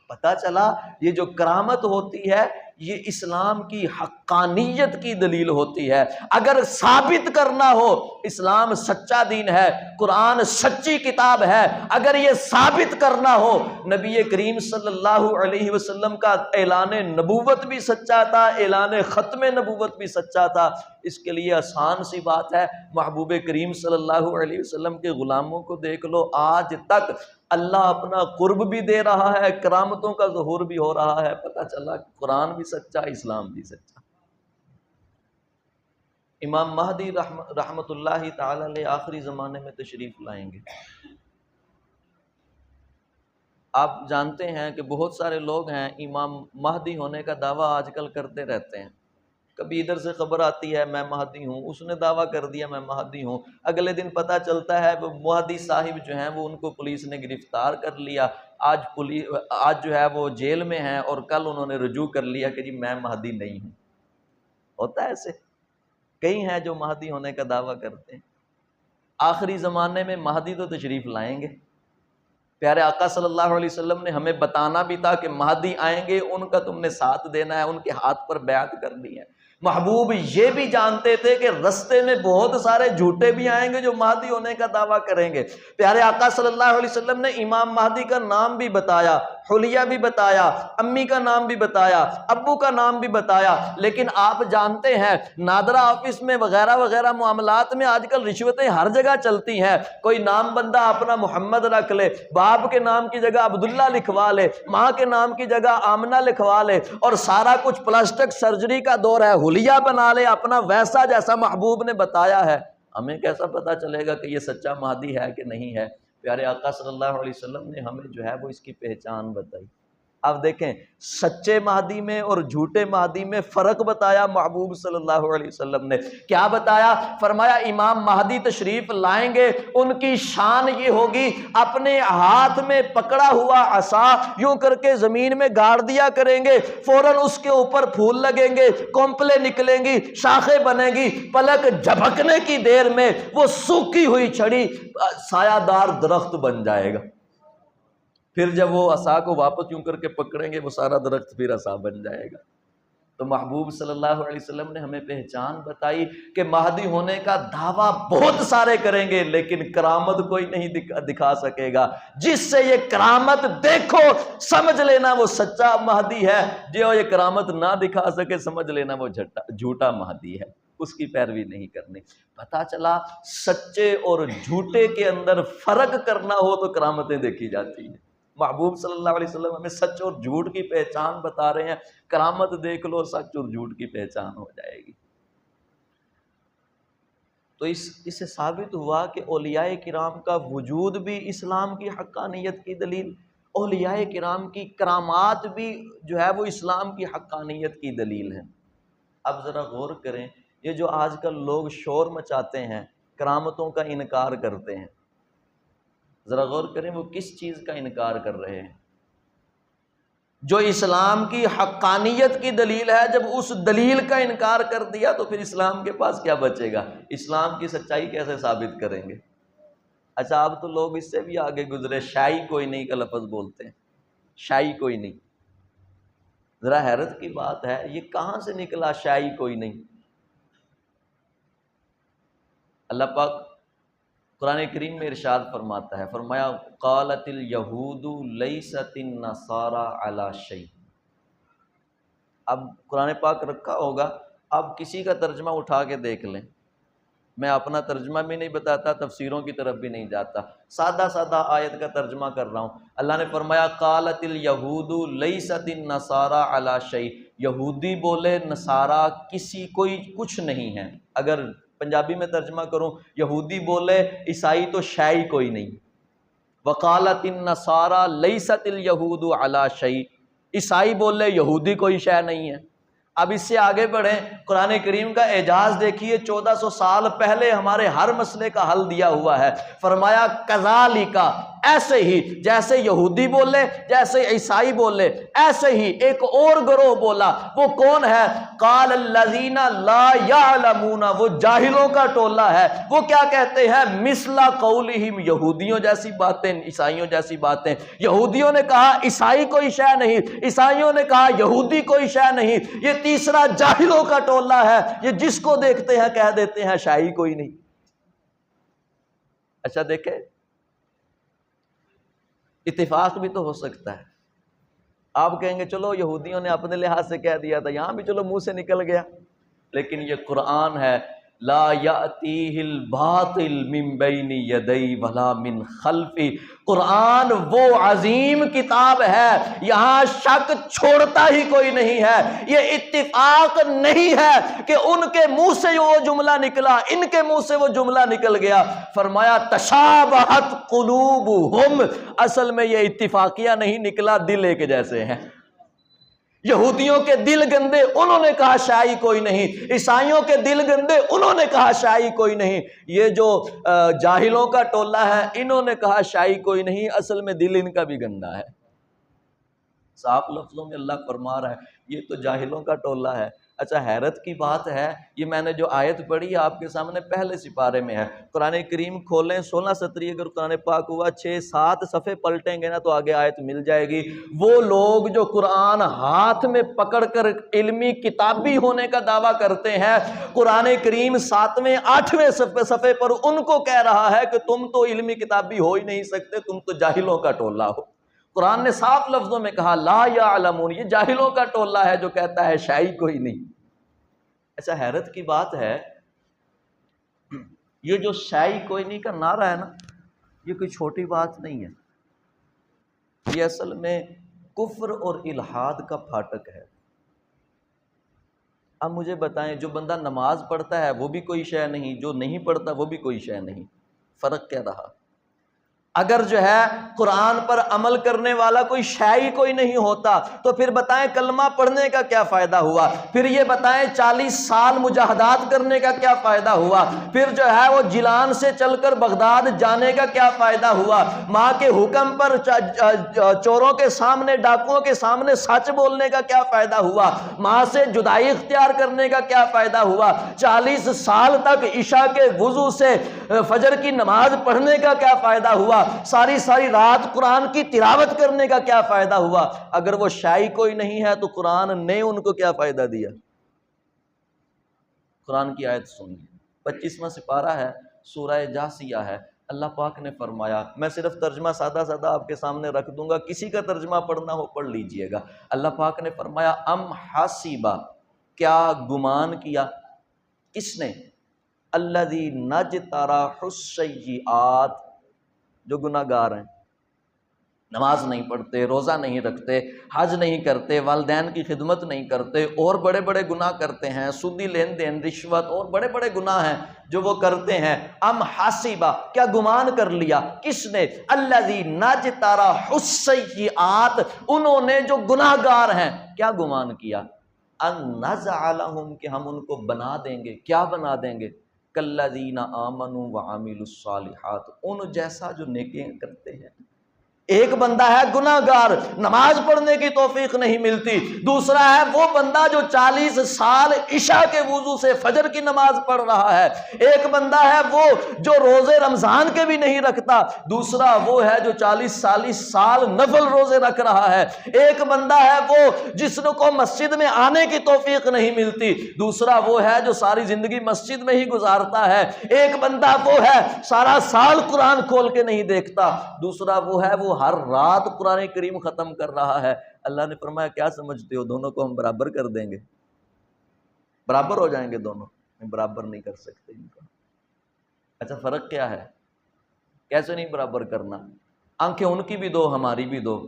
پتہ چلا یہ جو کرامت ہوتی ہے یہ اسلام کی حقانیت کی دلیل ہوتی ہے۔ اگر ثابت کرنا ہو اسلام سچا دین ہے، قرآن سچی کتاب ہے، اگر یہ ثابت کرنا ہو نبی کریم صلی اللہ علیہ وسلم کا اعلان نبوت بھی سچا تھا، اعلان ختم نبوت بھی سچا تھا، اس کے لیے آسان سی بات ہے، محبوب کریم صلی اللہ علیہ وسلم کے غلاموں کو دیکھ لو، آج تک اللہ اپنا قرب بھی دے رہا ہے، کرامتوں کا ظہور بھی ہو رہا ہے۔ پتہ چلا قرآن بھی سچا، اسلام بھی سچا۔ امام مہدی رحمت اللہ تعالی علیہ آخری زمانے میں تشریف لائیں گے۔ آپ جانتے ہیں کہ بہت سارے لوگ ہیں امام مہدی ہونے کا دعویٰ آج کل کرتے رہتے ہیں، کبھی ادھر سے خبر آتی ہے میں مہدی ہوں، اس نے دعویٰ کر دیا میں مہدی ہوں، اگلے دن پتہ چلتا ہے وہ مہدی صاحب جو ہیں وہ ان کو پولیس نے گرفتار کر لیا، آج جو ہے وہ جیل میں ہیں، اور کل انہوں نے رجوع کر لیا کہ جی میں مہدی نہیں ہوں۔ ہوتا ہے ایسے، کئی ہیں جو مہدی ہونے کا دعویٰ کرتے ہیں۔ آخری زمانے میں مہدی تو تشریف لائیں گے، پیارے آقا صلی اللہ علیہ وسلم نے ہمیں بتانا بھی تھا کہ مہدی آئیں گے، ان کا تم نے ساتھ دینا ہے، ان کے ہاتھ پر بیعت کرنی ہے۔ محبوب یہ بھی جانتے تھے کہ رستے میں بہت سارے جھوٹے بھی آئیں گے جو مہدی ہونے کا دعویٰ کریں گے۔ پیارے آقا صلی اللہ علیہ وسلم نے امام مہدی کا نام بھی بتایا، حلیہ بھی بتایا، امی کا نام بھی بتایا، ابو کا نام بھی بتایا، لیکن آپ جانتے ہیں نادرہ آفس میں وغیرہ وغیرہ معاملات میں آج کل رشوتیں ہر جگہ چلتی ہیں۔ کوئی نام بندہ اپنا محمد رکھ لے، باپ کے نام کی جگہ عبداللہ لکھوا لے، ماں کے نام کی جگہ آمنہ لکھوا لے، اور سارا کچھ پلاسٹک سرجری کا دور ہے، حلیہ بنا لے اپنا ویسا جیسا محبوب نے بتایا ہے۔ ہمیں کیسا پتا چلے گا کہ یہ سچا مہدی ہے کہ نہیں ہے؟ پیارے آقا صلی اللہ علیہ وسلم نے ہمیں جو ہے وہ اس کی پہچان بتائی۔ اب دیکھیں سچے مہدی میں اور جھوٹے مہدی میں فرق بتایا محبوب صلی اللہ علیہ وسلم نے۔ کیا بتایا؟ فرمایا امام مہدی تشریف لائیں گے، ان کی شان یہ ہوگی اپنے ہاتھ میں پکڑا ہوا عصا یوں کر کے زمین میں گاڑ دیا کریں گے، فوراً اس کے اوپر پھول لگیں گے، کومپلیں نکلیں گی، شاخیں بنیں گی، پلک جھپکنے کی دیر میں وہ سوکھی ہوئی چھڑی سایہ دار درخت بن جائے گا۔ پھر جب وہ عصا کو واپس یوں کر کے پکڑیں گے وہ سارا درخت پھر عصا بن جائے گا۔ تو محبوب صلی اللہ علیہ وسلم نے ہمیں پہچان بتائی کہ مہدی ہونے کا دعویٰ بہت سارے کریں گے لیکن کرامت کوئی نہیں دکھا سکے گا۔ جس سے یہ کرامت دیکھو سمجھ لینا وہ سچا مہدی ہے، جو یہ کرامت نہ دکھا سکے سمجھ لینا وہ جھوٹا مہدی ہے، اس کی پیروی نہیں کرنی۔ پتہ چلا سچے اور جھوٹے کے اندر فرق کرنا ہو تو کرامتیں دیکھی جاتی ہیں۔ محبوب صلی اللہ علیہ وسلم ہمیں سچ اور جھوٹ کی پہچان بتا رہے ہیں، کرامت دیکھ لو سچ اور جھوٹ کی پہچان ہو جائے گی۔ تو اس سے ثابت ہوا کہ اولیاء کرام کا وجود بھی اسلام کی حقانیت کی دلیل، اولیاء کرام کی کرامات بھی جو ہے وہ اسلام کی حقانیت کی دلیل ہے۔ اب ذرا غور کریں، یہ جو آج کل لوگ شور مچاتے ہیں، کرامتوں کا انکار کرتے ہیں، ذرا غور کریں وہ کس چیز کا انکار کر رہے ہیں؟ جو اسلام کی حقانیت کی دلیل ہے، جب اس دلیل کا انکار کر دیا تو پھر اسلام کے پاس کیا بچے گا؟ اسلام کی سچائی کیسے ثابت کریں گے؟ اچھا اب تو لوگ اس سے بھی آگے گزرے، شائی کوئی نہیں کا لفظ بولتے ہیں، شائی کوئی نہیں۔ ذرا حیرت کی بات ہے، یہ کہاں سے نکلا شائی کوئی نہیں؟ اللہ پاک قرآن کریم میں ارشاد فرماتا ہے، فرمایا قالت الیہود لیست النصارى علی شیء۔ اب قرآن پاک رکھا ہوگا، اب کسی کا ترجمہ اٹھا کے دیکھ لیں، میں اپنا ترجمہ بھی نہیں بتاتا، تفسیروں کی طرف بھی نہیں جاتا، سادہ سادہ آیت کا ترجمہ کر رہا ہوں۔ اللہ نے فرمایا قالت الیہود لیست النصارى علی شیء، یہودی بولے نصارہ کسی کوئی کچھ نہیں ہے۔ اگر پنجابی میں ترجمہ کروں، یہودی بولے عیسائی تو شے کوئی نہیں۔ وقالت النصارى لیست الیہود علی شیء، عیسائی بولے یہودی کوئی شے نہیں ہے۔ اب اس سے آگے بڑھیں، قرآن کریم کا اعجاز دیکھیے، 1400 سال پہلے ہمارے ہر مسئلے کا حل دیا ہوا ہے۔ فرمایا کذالک، ایسے ہی جیسے یہودی بولے، جیسے عیسائی بولے، ایسے ہی ایک اور گروہ بولا۔ وہ کون ہے؟ قال الذین لا یعلمون، وہ جاہلوں کا ٹولہ ہے۔ وہ کیا کہتے ہیں؟ مثل قولہم، یہودیوں جیسی باتیں، عیسائیوں جیسی باتیں۔ یہودیوں نے کہا عیسائی کوئی شے نہیں، عیسائیوں نے کہا یہودی کوئی شے نہیں۔ یہ تیسرا جاہلوں کا ٹولہ ہے، یہ جس کو دیکھتے ہیں کہہ دیتے ہیں شاہی کوئی نہیں۔ اچھا دیکھیں، اتفاق بھی تو ہو سکتا ہے۔ آپ کہیں گے چلو یہودیوں نے اپنے لحاظ سے کہہ دیا تھا، یہاں بھی چلو منہ سے نکل گیا، لیکن یہ قرآن ہے، لا یأتیہ الباطل من بین یدی ولا من خلفی۔ قرآن وہ عظیم کتاب ہے، یہاں شک چھوڑتا ہی کوئی نہیں ہے۔ یہ اتفاق نہیں ہے کہ ان کے منہ سے وہ جملہ نکلا، ان کے منہ سے وہ جملہ نکل گیا۔ فرمایا تشابہت قلوبہم، اصل میں یہ اتفاقیہ نہیں نکلا، دل ایک جیسے ہیں۔ یہودیوں کے دل گندے، انہوں نے کہا شائی کوئی نہیں، عیسائیوں کے دل گندے، انہوں نے کہا شائی کوئی نہیں۔ یہ جو جاہلوں کا ٹولہ ہے، انہوں نے کہا شائی کوئی نہیں، اصل میں دل ان کا بھی گندا ہے۔ صاف لفظوں میں اللہ فرما رہا ہے یہ تو جاہلوں کا ٹولہ ہے۔ اچھا حیرت کی بات ہے، یہ میں نے جو آیت پڑھی ہے آپ کے سامنے پہلے سپارے میں ہے، قرآن کریم کھولیں 16 سطری اگر قرآن پاک ہوا 6-7 صفحے پلٹیں گے نا تو آگے آیت مل جائے گی۔ وہ لوگ جو قرآن ہاتھ میں پکڑ کر علمی کتابی ہونے کا دعویٰ کرتے ہیں، قرآن کریم 7ویں 8ویں صفحے پر ان کو کہہ رہا ہے کہ تم تو علمی کتابی ہو ہی نہیں سکتے، تم تو جاہلوں کا ٹولہ ہو۔ قرآن نے صاف لفظوں میں کہا لا یعلمون، یہ جاہلوں کا ٹولہ ہے جو کہتا ہے شاہی کوئی نہیں۔ ایسا حیرت کی بات ہے، یہ جو شاہی کوئی نہیں کا نعرہ ہے نا، یہ کوئی چھوٹی بات نہیں ہے، یہ اصل میں کفر اور الحاد کا پھاٹک ہے۔ اب مجھے بتائیں، جو بندہ نماز پڑھتا ہے وہ بھی کوئی شے نہیں، جو نہیں پڑھتا وہ بھی کوئی شے نہیں، فرق کیا رہا؟ اگر جو ہے قرآن پر عمل کرنے والا کوئی شے کوئی نہیں ہوتا تو پھر بتائیں کلمہ پڑھنے کا کیا فائدہ ہوا؟ پھر یہ بتائیں 40 سال مجاہدات کرنے کا کیا فائدہ ہوا؟ پھر جو ہے وہ جیلان سے چل کر بغداد جانے کا کیا فائدہ ہوا؟ ماں کے حکم پر چوروں کے سامنے، ڈاکوؤں کے سامنے سچ بولنے کا کیا فائدہ ہوا؟ ماں سے جدائی اختیار کرنے کا کیا فائدہ ہوا؟ 40 سال تک عشاء کے وضو سے فجر کی نماز پڑھنے کا کیا فائدہ ہوا؟ ساری رات قرآن کی تلاوت کرنے کا کیا فائدہ ہوا؟ اگر وہ شائی کوئی نہیں ہے تو قرآن نے ان کو کیا فائدہ دیا؟ قرآن کی آیت سنیے، 25واں سپارہ ہے، سورہ جاسیہ ہے۔ اللہ پاک نے فرمایا، میں صرف ترجمہ سادہ آپ کے سامنے رکھ دوں گا، کسی کا ترجمہ پڑھنا ہو پڑھ لیجئے گا۔ اللہ پاک نے فرمایا ام حاسبہ، کیا گمان کیا، کس نے؟ الذی نجترح السیئات، جو گناہ گار ہیں، نماز نہیں پڑھتے، روزہ نہیں رکھتے، حج نہیں کرتے، والدین کی خدمت نہیں کرتے، اور بڑے بڑے گناہ کرتے ہیں، سودی لین دین، رشوت اور بڑے بڑے گناہ ہیں جو وہ کرتے ہیں۔ ام حاسبہ، کیا گمان کر لیا، کس نے؟ الذی نجترح السیئات، انہوں نے جو گناہ گار ہیں کیا گمان کیا؟ ان نجعلہم، کہ ہم ان کو بنا دیں گے، کیا بنا دیں گے؟ کالذین آمنوا وعملوا الصالحات، ان جیسا جو نیکیاں کرتے ہیں۔ ایک بندہ ہے گناہ گار، نماز پڑھنے کی توفیق نہیں ملتی، دوسرا ہے وہ بندہ جو 40 سال عشاء کے وضو سے فجر کی نماز پڑھ رہا ہے، ایک بندہ ہے وہ جو روزے رمضان کے بھی نہیں رکھتا، دوسرا وہ ہے جو 40 سال نفل روزے رکھ رہا ہے، ایک بندہ ہے وہ جس کو مسجد میں آنے کی توفیق نہیں ملتی، دوسرا وہ ہے جو ساری زندگی مسجد میں ہی گزارتا ہے، ایک بندہ وہ ہے سارا سال قرآن کھول کے نہیں دیکھتا، دوسرا وہ ہے وہ ہر رات قرآن کریم ختم کر رہا ہے۔ اللہ نے فرمایا کیا سمجھتے ہو، دونوں کو ہم برابر کر دیں گے؟ برابر ہو جائیں گے دونوں؟ برابر نہیں کر سکتے ان کو۔ اچھا فرق کیا ہے؟ کیسے نہیں برابر کرنا؟ آنکھیں ان کی بھی دو، ہماری بھی دو،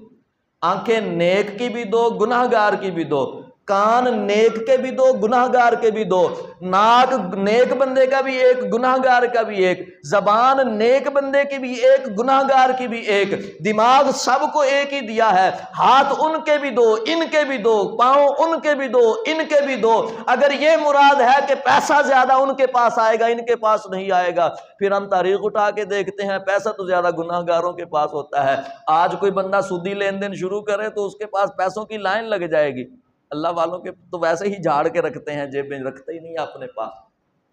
آنکھیں نیک کی بھی دو، گناہ گار کی بھی دو، کان نیک کے بھی دو، گناہ گار کے بھی دو، ناک نیک بندے کا بھی ایک، گناہ گار کا بھی ایک، زبان نیک بندے کی بھی ایک، گناہ گار کی بھی ایک، دماغ سب کو ایک ہی دیا ہے، ہاتھ ان کے بھی دو، ان کے بھی دو، پاؤں ان کے بھی دو، ان کے بھی دو۔ اگر یہ مراد ہے کہ پیسہ زیادہ ان کے پاس آئے گا، ان کے پاس نہیں آئے گا، پھر ہم تاریخ اٹھا کے دیکھتے ہیں پیسہ تو زیادہ گناہ گاروں کے پاس ہوتا ہے۔ آج کوئی بندہ سودی لین دین شروع کرے تو اس کے پاس پیسوں کی لائن لگ جائے گی، اللہ والوں کے تو ویسے ہی جھاڑ کے رکھتے ہیں، جیب میں رکھتے ہی نہیں اپنے پاس۔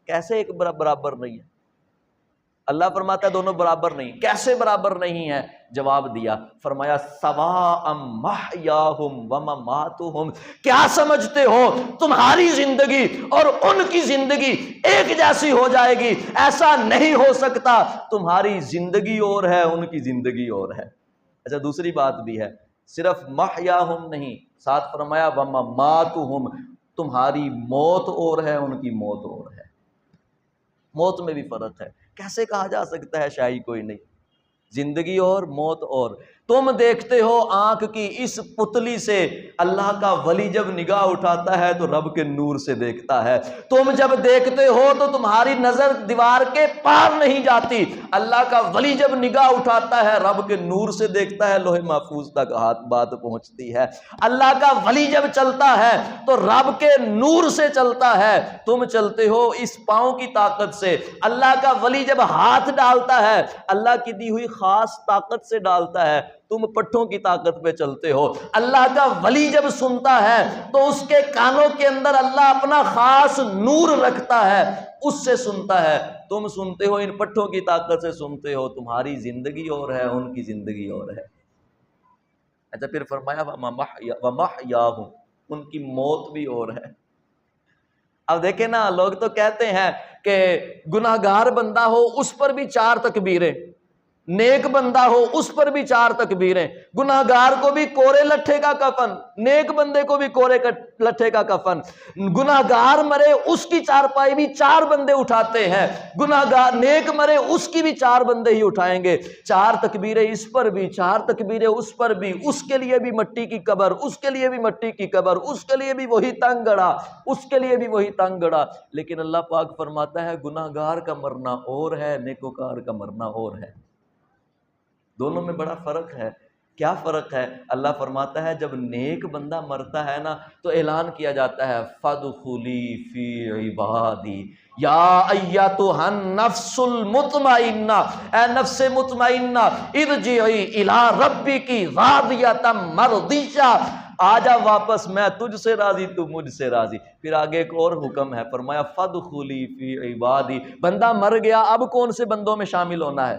کیسے ایک برابر نہیں ہے؟ اللہ فرماتا ہے دونوں برابر نہیں۔ کیسے برابر نہیں ہے؟ جواب دیا، فرمایا سواء محیاہم ومماتہم، کیا سمجھتے ہو تمہاری زندگی اور ان کی زندگی ایک جیسی ہو جائے گی؟ ایسا نہیں ہو سکتا، تمہاری زندگی اور ہے، ان کی زندگی اور ہے۔ اچھا دوسری بات بھی ہے، صرف محیاہم نہیں، ساتھ فرمایا ومماتہم، تمہاری موت اور ہے، ان کی موت اور ہے۔ موت میں بھی فرق ہے، کیسے کہا جا سکتا ہے شاہی کوئی نہیں؟ زندگی اور موت اور۔ تم دیکھتے ہو آنکھ کی اس پتلی سے، اللہ کا ولی جب نگاہ اٹھاتا ہے تو رب کے نور سے دیکھتا ہے۔ تم جب دیکھتے ہو تو تمہاری نظر دیوار کے پار نہیں جاتی، اللہ کا ولی جب نگاہ اٹھاتا ہے رب کے نور سے دیکھتا ہے، لوح محفوظ تک ہاتھ بات پہنچتی ہے۔ اللہ کا ولی جب چلتا ہے تو رب کے نور سے چلتا ہے، تم چلتے ہو اس پاؤں کی طاقت سے، اللہ کا ولی جب ہاتھ ڈالتا ہے اللہ کی دی ہوئی خاص طاقت سے ڈالتا ہے، تم پٹھوں کی طاقت پہ چلتے ہو۔ اللہ کا ولی جب سنتا ہے تو اس کے کانوں کے اندر اللہ اپنا خاص نور رکھتا ہے، اس سے سنتا ہے۔ تم سنتے ہو ان پٹھوں کی طاقت سے سنتے ہو، تمہاری زندگی اور ہے، ان کی زندگی اور ہے۔ اچھا پھر فرمایا وَمَحْيَاهُمْ، ان کی موت بھی اور ہے۔ اب دیکھیں نا، لوگ تو کہتے ہیں کہ گناہگار بندہ ہو اس پر بھی 4 تکبیریں، نیک بندہ ہو اس پر بھی 4 تکبیریں، گناہگار کو بھی کورے لٹھے کا کفن، نیک بندے کو بھی کورے لٹھے کا کفن، گناہگار مرے اس کی چارپائی بھی 4 بندے اٹھاتے ہیں، گناہگار نیک مرے اس کی بھی 4 بندے ہی اٹھائیں گے۔ 4 تکبیریں اس پر بھی، 4 تکبیریں اس پر بھی، اس کے لیے بھی مٹی کی قبر، اس کے لیے بھی مٹی کی قبر، اس کے لیے بھی وہی تنگ گڑھا، اس کے لیے بھی وہی تنگ گڑھا۔ لیکن اللہ پاک فرماتا ہے گناہگار کا مرنا اور ہے، نیکوکار کا مرنا اور ہے۔ دونوں میں بڑا فرق ہے۔ کیا فرق ہے؟ اللہ فرماتا ہے جب نیک بندہ مرتا ہے نا تو اعلان کیا جاتا ہے فَادْخُلِي فِي عِبَادِي یا ایتھا النفس المطمئنہ، اے نفس مطمئنہ ارجعی الی ربک راضیۃ مرضیہ، آجا واپس، میں تجھ سے راضی تو مجھ سے راضی۔ پھر آگے ایک اور حکم ہے، فرمایا فَادْخُلِي فِي عِبَادِي، بندہ مر گیا، اب کون سے بندوں میں شامل ہونا ہے؟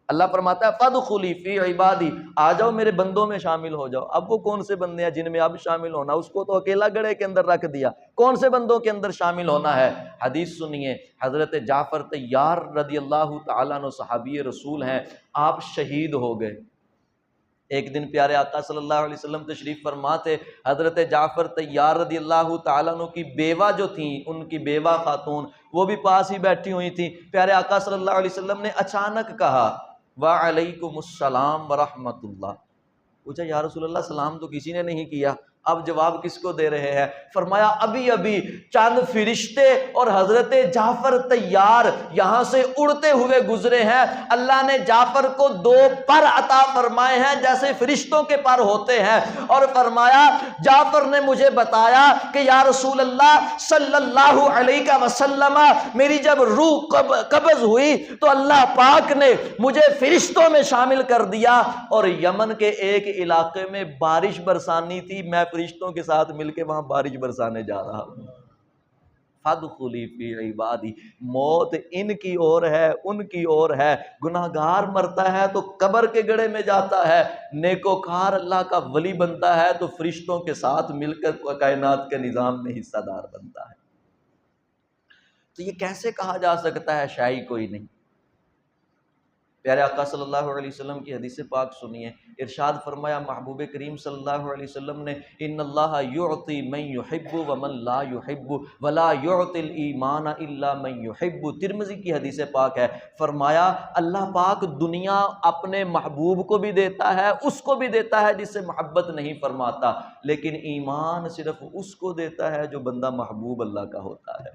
اللہ فرماتا ہے فَادْخُلِي فِي عِبَادِي، آ جاؤ میرے بندوں میں شامل ہو جاؤ۔ اب وہ کون سے بندے ہیں جن میں اب شامل ہونا؟ اس کو تو اکیلا گڑھے کے اندر رکھ دیا، کون سے بندوں کے اندر شامل ہونا ہے؟ حدیث سنیے، حضرت جعفر طیار رضی اللہ تعالیٰ عنہ صحابی رسول ہیں، آپ شہید ہو گئے۔ ایک دن پیارے آقا صلی اللہ علیہ وسلم تشریف فرما تھے، حضرت جعفر طیار رضی اللہ تعالیٰ عنہ کی بیوہ جو تھیں، ان کی بیوہ خاتون وہ بھی پاس ہی بیٹھی ہوئی تھیں۔ پیارے آقا صلی اللہ علیہ وسلم نے اچانک کہا وعلیکم السلام ورحمۃ اللہ۔ پوچھا یا رسول اللہ سلام تو کسی نے نہیں کیا، اب جواب کس کو دے رہے ہیں؟ فرمایا ابھی ابھی چند فرشتے اور حضرت جعفر طیار یہاں سے اڑتے ہوئے گزرے ہیں، اللہ نے جعفر کو 2 پر عطا فرمائے ہیں جیسے فرشتوں کے پر ہوتے ہیں، اور فرمایا جعفر نے مجھے بتایا کہ یا رسول اللہ صلی اللہ علیہ وسلم میری جب روح قبض ہوئی تو اللہ پاک نے مجھے فرشتوں میں شامل کر دیا، اور یمن کے ایک علاقے میں بارش برسانی تھی، میں فرشتوں کے ساتھ مل کے وہاں بارش برسانے جا رہا ہوں۔ فَادْخُلِي فِي عِبَادِي، موت ان کی اور ہے، ان کی اور ہے۔ گناہگار مرتا ہے تو قبر کے گڑھے میں جاتا ہے، نیکوکار اللہ کا ولی بنتا ہے تو فرشتوں کے ساتھ مل کر کائنات کے نظام میں حصہ دار بنتا ہے۔ تو یہ کیسے کہا جا سکتا ہے شاہی کوئی نہیں؟ پیارے آقا صلی اللہ علیہ وسلم کی حدیث پاک سنیے، ارشاد فرمایا محبوب کریم صلی اللہ علیہ وسلم نے ان اللہ یعطی من یحب ومن لا یحب ولا یعطی الایمان الا من یحب۔ ترمذی کی حدیث پاک ہے، فرمایا اللہ پاک دنیا اپنے محبوب کو بھی دیتا ہے، اس کو بھی دیتا ہے جس سے محبت نہیں فرماتا، لیکن ایمان صرف اس کو دیتا ہے جو بندہ محبوب اللہ کا ہوتا ہے۔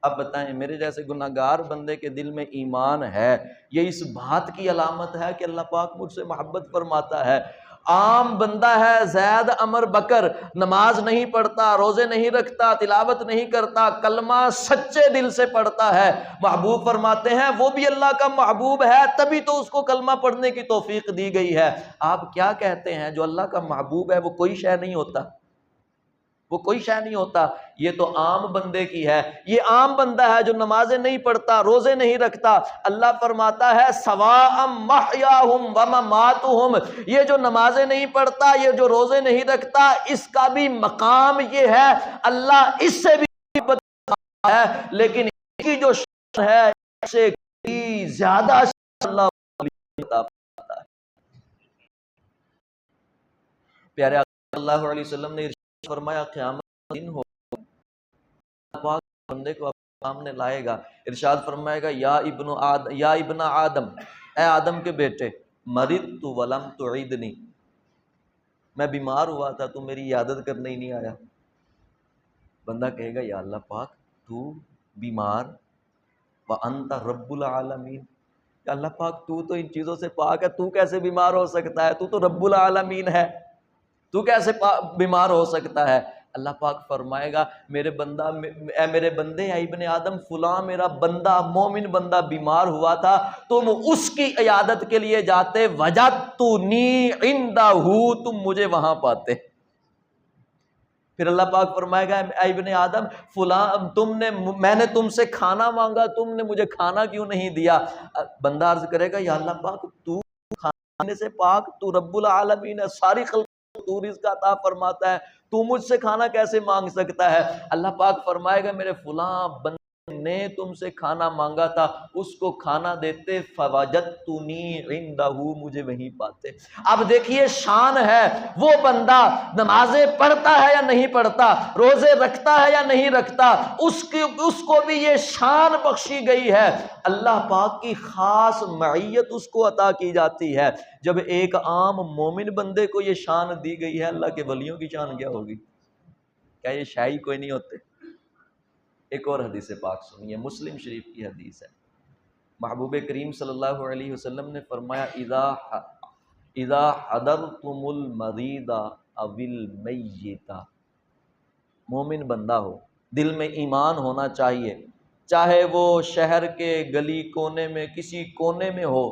اب بتائیں میرے جیسے گناہگار بندے کے دل میں ایمان ہے، یہ اس بات کی علامت ہے کہ اللہ پاک مجھ سے محبت فرماتا ہے۔ عام بندہ ہے زید عمر بکر، نماز نہیں پڑھتا، روزے نہیں رکھتا، تلاوت نہیں کرتا، کلمہ سچے دل سے پڑھتا ہے، محبوب فرماتے ہیں وہ بھی اللہ کا محبوب ہے، تبھی تو اس کو کلمہ پڑھنے کی توفیق دی گئی ہے۔ آپ کیا کہتے ہیں جو اللہ کا محبوب ہے وہ کوئی شے نہیں ہوتا؟ وہ کوئی شے نہیں ہوتا، یہ تو عام بندے کی ہے۔ یہ عام بندہ ہے جو نمازیں نہیں پڑھتا، روزے نہیں رکھتا، اللہ فرماتا ہے سواء محیاہم ومماتہم، یہ جو نمازیں نہیں پڑھتا، یہ جو روزے نہیں رکھتا، اس کا بھی مقام یہ ہے، اللہ اس سے بھی بدلا ہے، لیکن اس کی جو شان ہے اس سے زیادہ اللہ عطا فرماتا ہے۔ پیارے آقا صلی اللہ علیہ وسلم نے فرمایا قیامت دن ہو پاک بندے کو اپنے سامنے لائے گا، ارشاد فرمائے گا یا ابن آدم، اے آدم کے بیٹے، مرضت ولم تعیدنی، میں بیمار ہوا تھا تو میری عیادت کرنے ہی نہیں آیا۔ بندہ کہے گا یا اللہ پاک تو بیمار وانت رب العالمین، یا اللہ پاک تو ان چیزوں سے پاک ہے، تو کیسے بیمار ہو سکتا ہے؟ تو رب العالمین ہے، تو کیسے بیمار ہو سکتا ہے؟ اللہ پاک فرمائے گا میرے بندہ، اے میرے بندے، اے ابن آدم، فلاں میرا بندہ، مومن بندہ بیمار ہوا تھا، تم اس کی عیادت کے لیے جاتے، وجدتنی عندہ، تم مجھے وہاں پاتے۔ پھر اللہ پاک فرمائے گا اے ابن آدم، فلاں میں نے تم سے کھانا مانگا، تم نے مجھے کھانا کیوں نہیں دیا؟ بندہ عرض کرے گا یا اللہ پاک، تو کھانے سے پاک، تو رب العالمین ہے، ساری خلق تو رزق عطا فرماتا ہے، تو مجھ سے کھانا کیسے مانگ سکتا ہے؟ اللہ پاک فرمائے گا میرے فلاں بندے نے تم سے کھانا مانگا تھا، اس کو کھانا دیتے، فوجدتنی عندہ، مجھے وہیں پاتے۔ اب دیکھیے شان ہے، وہ بندہ نمازیں پڑھتا ہے یا نہیں پڑھتا، روزے رکھتا ہے یا نہیں رکھتا، اس کو بھی یہ شان بخشی گئی ہے، اللہ پاک کی خاص معیت اس کو عطا کی جاتی ہے۔ جب ایک عام مومن بندے کو یہ شان دی گئی ہے، اللہ کے ولیوں کی شان کیا ہوگی؟ کیا یہ شاہی کوئی نہیں ہوتے؟ ایک اور حدیث پاک سنیے، مسلم شریف کی حدیث ہے۔ محبوب کریم صلی اللہ علیہ وسلم نے فرمایا اذا حضرتم المریض او المیت، مومن بندہ ہو، دل میں ایمان ہونا چاہیے، چاہے وہ شہر کے گلی کونے میں کسی کونے میں ہو،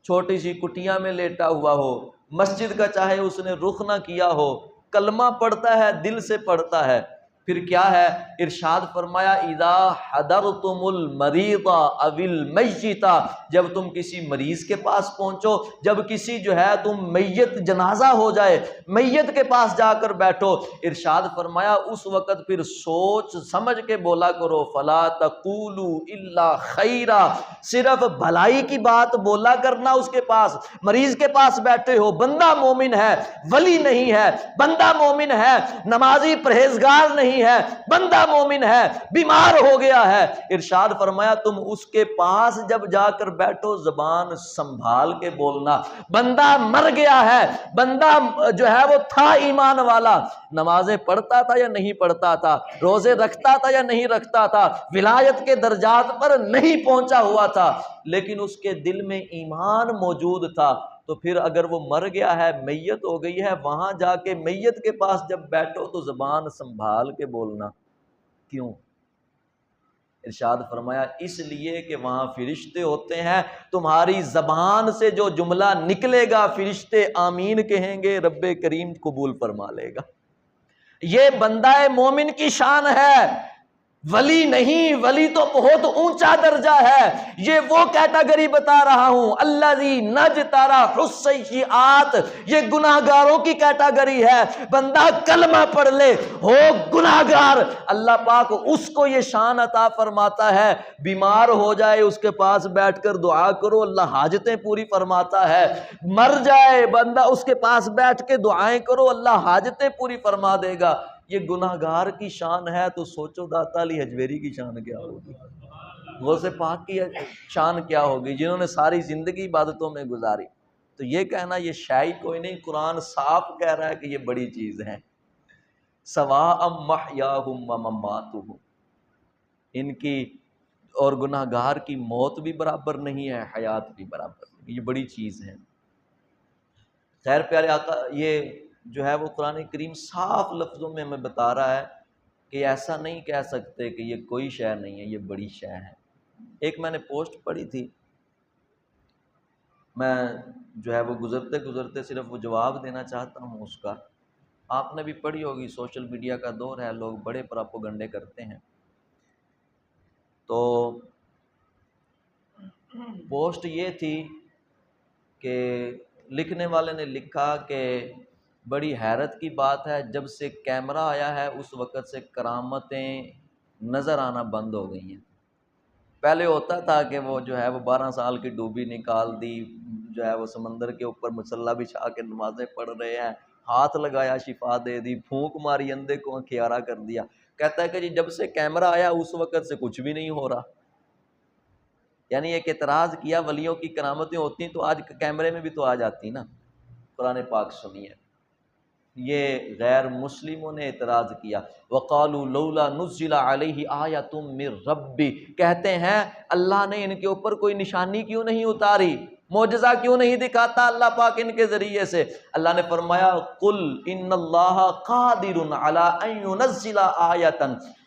چھوٹی سی کٹیا میں لیٹا ہوا ہو، مسجد کا چاہے اس نے رخ نہ کیا ہو، کلمہ پڑھتا ہے، دل سے پڑھتا ہے، پھر کیا ہے؟ ارشاد فرمایا اذا حضرتم المریض او المیت، جب تم کسی مریض کے پاس پہنچو، جب کسی جو ہے تم میت جنازہ ہو جائے، میت کے پاس جا کر بیٹھو، ارشاد فرمایا اس وقت پھر سوچ سمجھ کے بولا کرو، فلا تقولوا الا خیرا، صرف بھلائی کی بات بولا کرنا۔ اس کے پاس، مریض کے پاس بیٹھے ہو، بندہ مومن ہے، ولی نہیں ہے، بندہ مومن ہے، نمازی پرہیزگار نہیں ہے، بندہ مومن ہے، بیمار ہو گیا ہے، ارشاد فرمایا تم اس کے پاس جب جا کر بیٹھو، زبان سنبھال کے بولنا۔ بندہ مر گیا ہے، بندہ جو ہے وہ تھا ایمان والا، نمازیں پڑھتا تھا یا نہیں پڑھتا تھا، روزے رکھتا تھا یا نہیں رکھتا تھا، ولایت کے درجات پر نہیں پہنچا ہوا تھا، لیکن اس کے دل میں ایمان موجود تھا، تو پھر اگر وہ مر گیا ہے، میت ہو گئی ہے، وہاں جا کے میت کے پاس جب بیٹھو تو زبان سنبھال کے بولنا۔ کیوں؟ ارشاد فرمایا اس لیے کہ وہاں فرشتے ہوتے ہیں، تمہاری زبان سے جو جملہ نکلے گا فرشتے آمین کہیں گے، رب کریم قبول فرما لے گا۔ یہ بندہ مومن کی شان ہے، ولی نہیں، ولی تو بہت اونچا درجہ ہے، یہ وہ کیٹیگری بتا رہا ہوں، الذی نجترح السیئات، یہ گناہگاروں کی کیٹیگری ہے۔ بندہ کلمہ پڑھ لے، ہو گناہگار، اللہ پاک اس کو یہ شان عطا فرماتا ہے، بیمار ہو جائے اس کے پاس بیٹھ کر دعا کرو، اللہ حاجتیں پوری فرماتا ہے، مر جائے بندہ اس کے پاس بیٹھ کے دعائیں کرو، اللہ حاجتیں پوری فرما دے گا۔ یہ گناہگار کی شان ہے، تو سوچو داتا علی حجویری کی شان کیا ہوگی، غوث پاک کی شان کیا ہوگی، جنہوں نے ساری زندگی عبادتوں میں گزاری۔ تو یہ کہنا یہ شاعری کوئی نہیں، قرآن صاف کہہ رہا ہے کہ یہ بڑی چیز ہے۔ سواء محیاہم ومماتہم، ان کی اور گناہگار کی موت بھی برابر نہیں ہے، حیات بھی برابر نہیں، یہ بڑی چیز ہے۔ خیر پیارے آقا، یہ جو ہے وہ قرآن کریم صاف لفظوں میں ہمیں بتا رہا ہے کہ ایسا نہیں کہہ سکتے کہ یہ کوئی شے نہیں ہے، یہ بڑی شے ہے۔ ایک میں نے پوسٹ پڑھی تھی، میں جو ہے وہ گزرتے گزرتے صرف وہ جواب دینا چاہتا ہوں اس کا، آپ نے بھی پڑھی ہوگی، سوشل میڈیا کا دور ہے، لوگ بڑے پراپوگنڈے کرتے ہیں۔ تو پوسٹ یہ تھی کہ لکھنے والے نے لکھا کہ بڑی حیرت کی بات ہے، جب سے کیمرہ آیا ہے اس وقت سے کرامتیں نظر آنا بند ہو گئی ہیں۔ پہلے ہوتا تھا کہ وہ جو ہے وہ 12 سال کی ڈوبی نکال دی، جو ہے وہ سمندر کے اوپر مصلی بچھا کے نمازیں پڑھ رہے ہیں، ہاتھ لگایا شفا دے دی، پھونک ماری اندھے کو کھیارا کر دیا۔ کہتا ہے کہ جی جب سے کیمرہ آیا اس وقت سے کچھ بھی نہیں ہو رہا۔ یعنی ایک اعتراض کیا، ولیوں کی کرامتیں ہوتی ہیں تو آج کیمرے میں بھی تو آ جاتی نا۔ قرآن پاک سنیے، یہ غیر مسلموں نے اعتراض کیا، وقالوا لولا نزل علیہ آیۃ من ربی، کہتے ہیں اللہ نے ان کے اوپر کوئی نشانی کیوں نہیں اتاری، معجزہ کیوں نہیں دکھاتا اللہ پاک ان کے ذریعے سے؟ اللہ نے فرمایا قل ان اللہ قادر علی ان ينزل آیۃ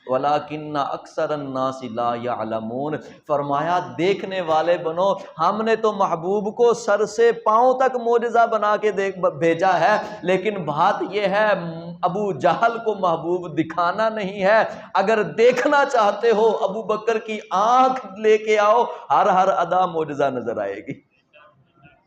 ولکن اکثر الناس لا یعلمون، فرمایا دیکھنے والے بنو، ہم نے تو محبوب کو سر سے پاؤں تک معجزہ بنا کے بھیجا ہے، لیکن بات یہ ہے ابو جہل کو محبوب دکھانا نہیں ہے۔ اگر دیکھنا چاہتے ہو ابو بکر کی آنکھ لے کے آؤ، ہر ادا معجزہ نظر آئے گی۔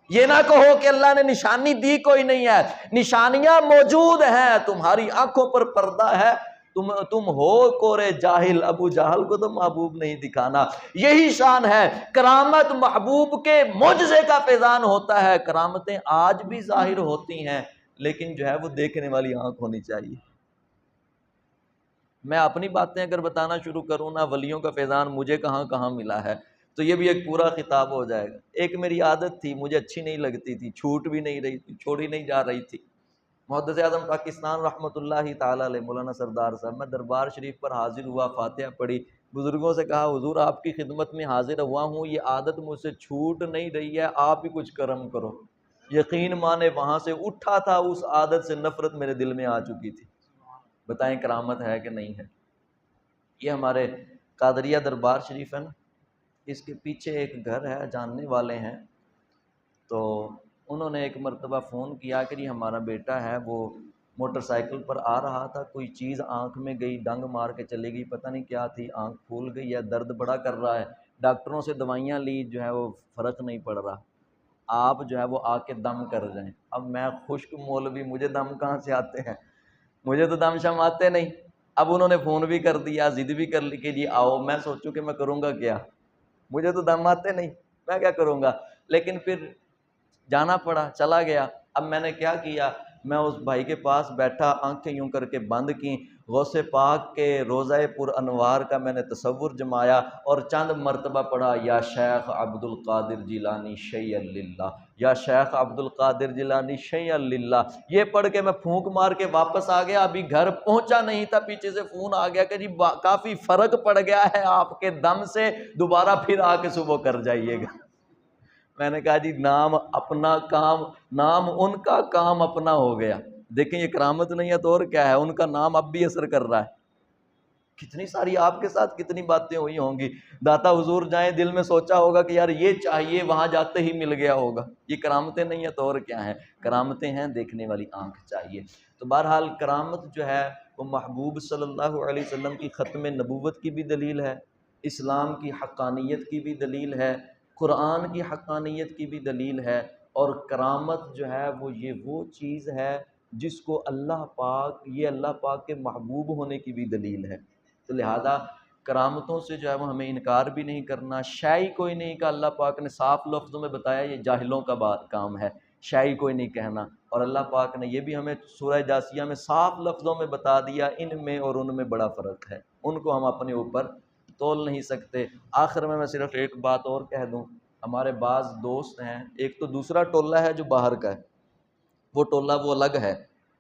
یہ نہ کہو کہ اللہ نے نشانی دی کوئی نہیں ہے، نشانیاں موجود ہیں، تمہاری آنکھوں پر پردہ ہے، تم ہو کورے جاہل، ابو جہل کو تو محبوب نہیں دکھانا۔ یہی شان ہے، کرامت محبوب کے معجزے کا فیضان ہوتا ہے۔ کرامتیں آج بھی ظاہر ہوتی ہیں، لیکن جو ہے وہ دیکھنے والی آنکھ ہونی چاہیے۔ میں اپنی باتیں اگر بتانا شروع کروں نا، ولیوں کا فیضان مجھے کہاں کہاں ملا ہے، تو یہ بھی ایک پورا خطاب ہو جائے گا۔ ایک میری عادت تھی، مجھے اچھی نہیں لگتی تھی، چھوٹ بھی نہیں رہی تھی، چھوڑی نہیں جا رہی تھی۔ محدث اعظم پاکستان رحمۃ اللہ تعالیٰ علیہ مولانا سردار صاحب، میں دربار شریف پر حاضر ہوا، فاتحہ پڑھی، بزرگوں سے کہا حضور آپ کی خدمت میں حاضر ہوا ہوں، یہ عادت مجھ سے چھوٹ نہیں رہی ہے، آپ ہی کچھ کرم کرو۔ یقین مانے وہاں سے اٹھا تھا، اس عادت سے نفرت میرے دل میں آ چکی تھی۔ بتائیں کرامت ہے کہ نہیں ہے؟ یہ ہمارے قادریہ دربار شریف ہے نا، اس کے پیچھے ایک گھر ہے، جاننے والے ہیں، تو انہوں نے ایک مرتبہ فون کیا کہ جی ہمارا بیٹا ہے، وہ موٹر سائیکل پر آ رہا تھا، کوئی چیز آنکھ میں گئی، ڈنگ مار کے چلے گئی، پتہ نہیں کیا تھی، آنکھ پھول گئی ہے، درد بڑا کر رہا ہے، ڈاکٹروں سے دوائیاں لی، جو ہے وہ فرق نہیں پڑ رہا، آپ جو ہے وہ آ کے دم کر جائیں۔ اب میں خشک مولوی، مجھے دم کہاں سے آتے ہیں، مجھے تو دم شم آتے نہیں۔ اب انہوں نے فون بھی کر دیا، ضد بھی کر لی کہ جی آؤ، میں سوچوں کہ میں کروں گا کیا، مجھے تو دم آتے نہیں، میں کیا کروں گا، لیکن پھر جانا پڑا، چلا گیا۔ اب میں نے کیا کیا، میں اس بھائی کے پاس بیٹھا، آنکھیں یوں کر کے بند کیں، غوث پاک کے روضہ پر انوار کا میں نے تصور جمایا اور چند مرتبہ پڑھا یا شیخ عبد القادر جیلانی شیئا للہ، یا شیخ عبد القادر جیلانی شیئا للہ، یہ پڑھ کے میں پھونک مار کے واپس آ گیا۔ ابھی گھر پہنچا نہیں تھا، پیچھے سے فون آ گیا کہ جی کافی فرق پڑ گیا ہے آپ کے دم سے، دوبارہ پھر آ کے صبح کر جائیے گا۔ میں نے کہا جی نام اپنا، کام نام ان کا، کام اپنا ہو گیا۔ دیکھیں یہ کرامت نہیں ہے تو اور کیا ہے، ان کا نام اب بھی اثر کر رہا ہے۔ کتنی ساری آپ کے ساتھ کتنی باتیں ہوئی ہوں گی، داتا حضور جائیں، دل میں سوچا ہوگا کہ یار یہ چاہیے، وہاں جاتے ہی مل گیا ہوگا۔ یہ کرامتیں نہیں ہیں تو اور کیا ہیں، کرامتیں ہیں دیکھنے والی آنکھ چاہیے۔ تو بہرحال کرامت جو ہے وہ محبوب صلی اللہ علیہ وسلم کی ختم نبوت کی بھی دلیل ہے، اسلام کی حقانیت کی بھی دلیل ہے، قرآن کی حقانیت کی بھی دلیل ہے، اور کرامت جو ہے وہ چیز ہے جس کو اللہ پاک، یہ اللہ پاک کے محبوب ہونے کی بھی دلیل ہے۔ تو لہذا کرامتوں سے جو ہے وہ ہمیں انکار بھی نہیں کرنا۔ شے کوئی نہیں کا اللہ پاک نے صاف لفظوں میں بتایا، یہ جاہلوں کا کام ہے، شے کوئی نہیں کہنا، اور اللہ پاک نے یہ بھی ہمیں سورہ جاسیہ میں صاف لفظوں میں بتا دیا، ان میں اور ان میں بڑا فرق ہے، ان کو ہم اپنے اوپر تول نہیں سکتے۔ آخر میں صرف ایک بات اور کہہ دوں، ہمارے بعض دوست ہیں، ایک تو دوسرا ٹولہ ہے جو باہر کا ہے، وہ ٹولہ وہ الگ ہے،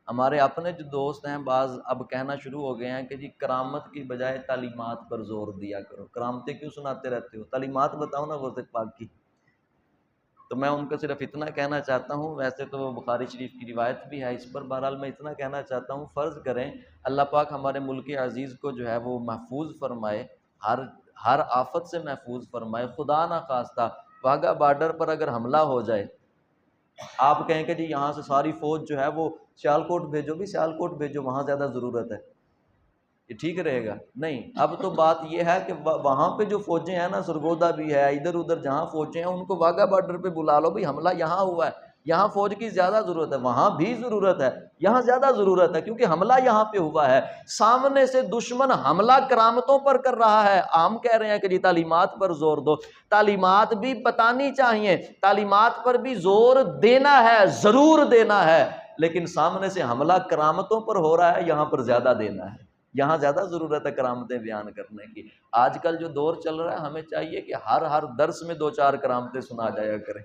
ہمارے اپنے جو دوست ہیں بعض اب کہنا شروع ہو گئے ہیں کہ جی کرامت کی بجائے تعلیمات پر زور دیا کرو، کرامتیں کیوں سناتے رہتے ہو، تعلیمات بتاؤ نا غوث پاک کی۔ تو میں ان کو صرف اتنا کہنا چاہتا ہوں، ویسے تو بخاری شریف کی روایت بھی ہے اس پر، بہرحال میں اتنا کہنا چاہتا ہوں، فرض کریں اللہ پاک ہمارے ملک عزیز کو جو ہے وہ محفوظ فرمائے، ہر آفت سے محفوظ فرمائے، خدا نہ خواستہ واگا بارڈر پر اگر حملہ ہو جائے، آپ کہیں کہ جی یہاں سے ساری فوج جو ہے وہ سیالکوٹ بھیجو، بھی سیالکوٹ بھیجو، وہاں زیادہ ضرورت ہے، یہ ٹھیک رہے گا؟ نہیں، اب تو بات یہ ہے کہ وہاں پہ جو فوجیں ہیں نا، سرگودا بھی ہے، ادھر ادھر جہاں فوجیں ہیں ان کو واگا بارڈر پہ بلا لو، بھائی حملہ یہاں ہوا ہے، یہاں فوج کی زیادہ ضرورت ہے، وہاں بھی ضرورت ہے، یہاں زیادہ ضرورت ہے، کیونکہ حملہ یہاں پہ ہوا ہے، سامنے سے دشمن حملہ کرامتوں پر کر رہا ہے، عام کہہ رہے ہیں کہ جی تعلیمات پر زور دو، تعلیمات بھی بتانی چاہیے، تعلیمات پر بھی زور دینا ہے، ضرور دینا ہے، لیکن سامنے سے حملہ کرامتوں پر ہو رہا ہے، یہاں پر زیادہ دینا ہے، یہاں زیادہ ضرورت ہے کرامتیں بیان کرنے کی۔ آج کل جو دور چل رہا ہے، ہمیں چاہیے کہ ہر درس میں 2-4 کرامتیں سنا جایا کریں،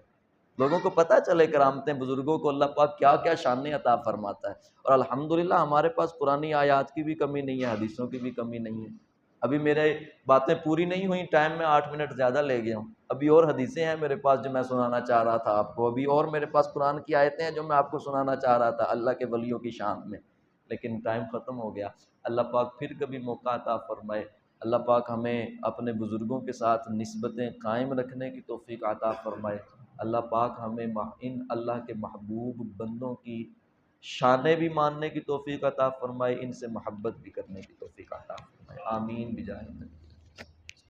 لوگوں کو پتہ چلے کرامتیں، بزرگوں کو اللہ پاک کیا کیا شانیں عطا فرماتا ہے، اور الحمدللہ ہمارے پاس قرآنی آیات کی بھی کمی نہیں ہے، حدیثوں کی بھی کمی نہیں ہے، ابھی میرے باتیں پوری نہیں ہوئیں، ٹائم میں 8 منٹ زیادہ لے گیا ہوں، ابھی اور حدیثیں ہیں میرے پاس جو میں سنانا چاہ رہا تھا آپ کو، ابھی اور میرے پاس قرآن کی آیتیں ہیں جو میں آپ کو سنانا چاہ رہا تھا اللہ کے ولیوں کی شان میں، لیکن ٹائم ختم ہو گیا۔ اللہ پاک پھر کبھی موقع عطا فرمائے، اللہ پاک ہمیں اپنے بزرگوں کے ساتھ نسبتیں قائم رکھنے کی توفیق عطا فرمائے، اللہ پاک ہمیں ان اللہ کے محبوب بندوں کی شانیں بھی ماننے کی توفیق عطا فرمائے، ان سے محبت بھی کرنے کی توفیق عطا فرمائے، آمین بجاہ النبی۔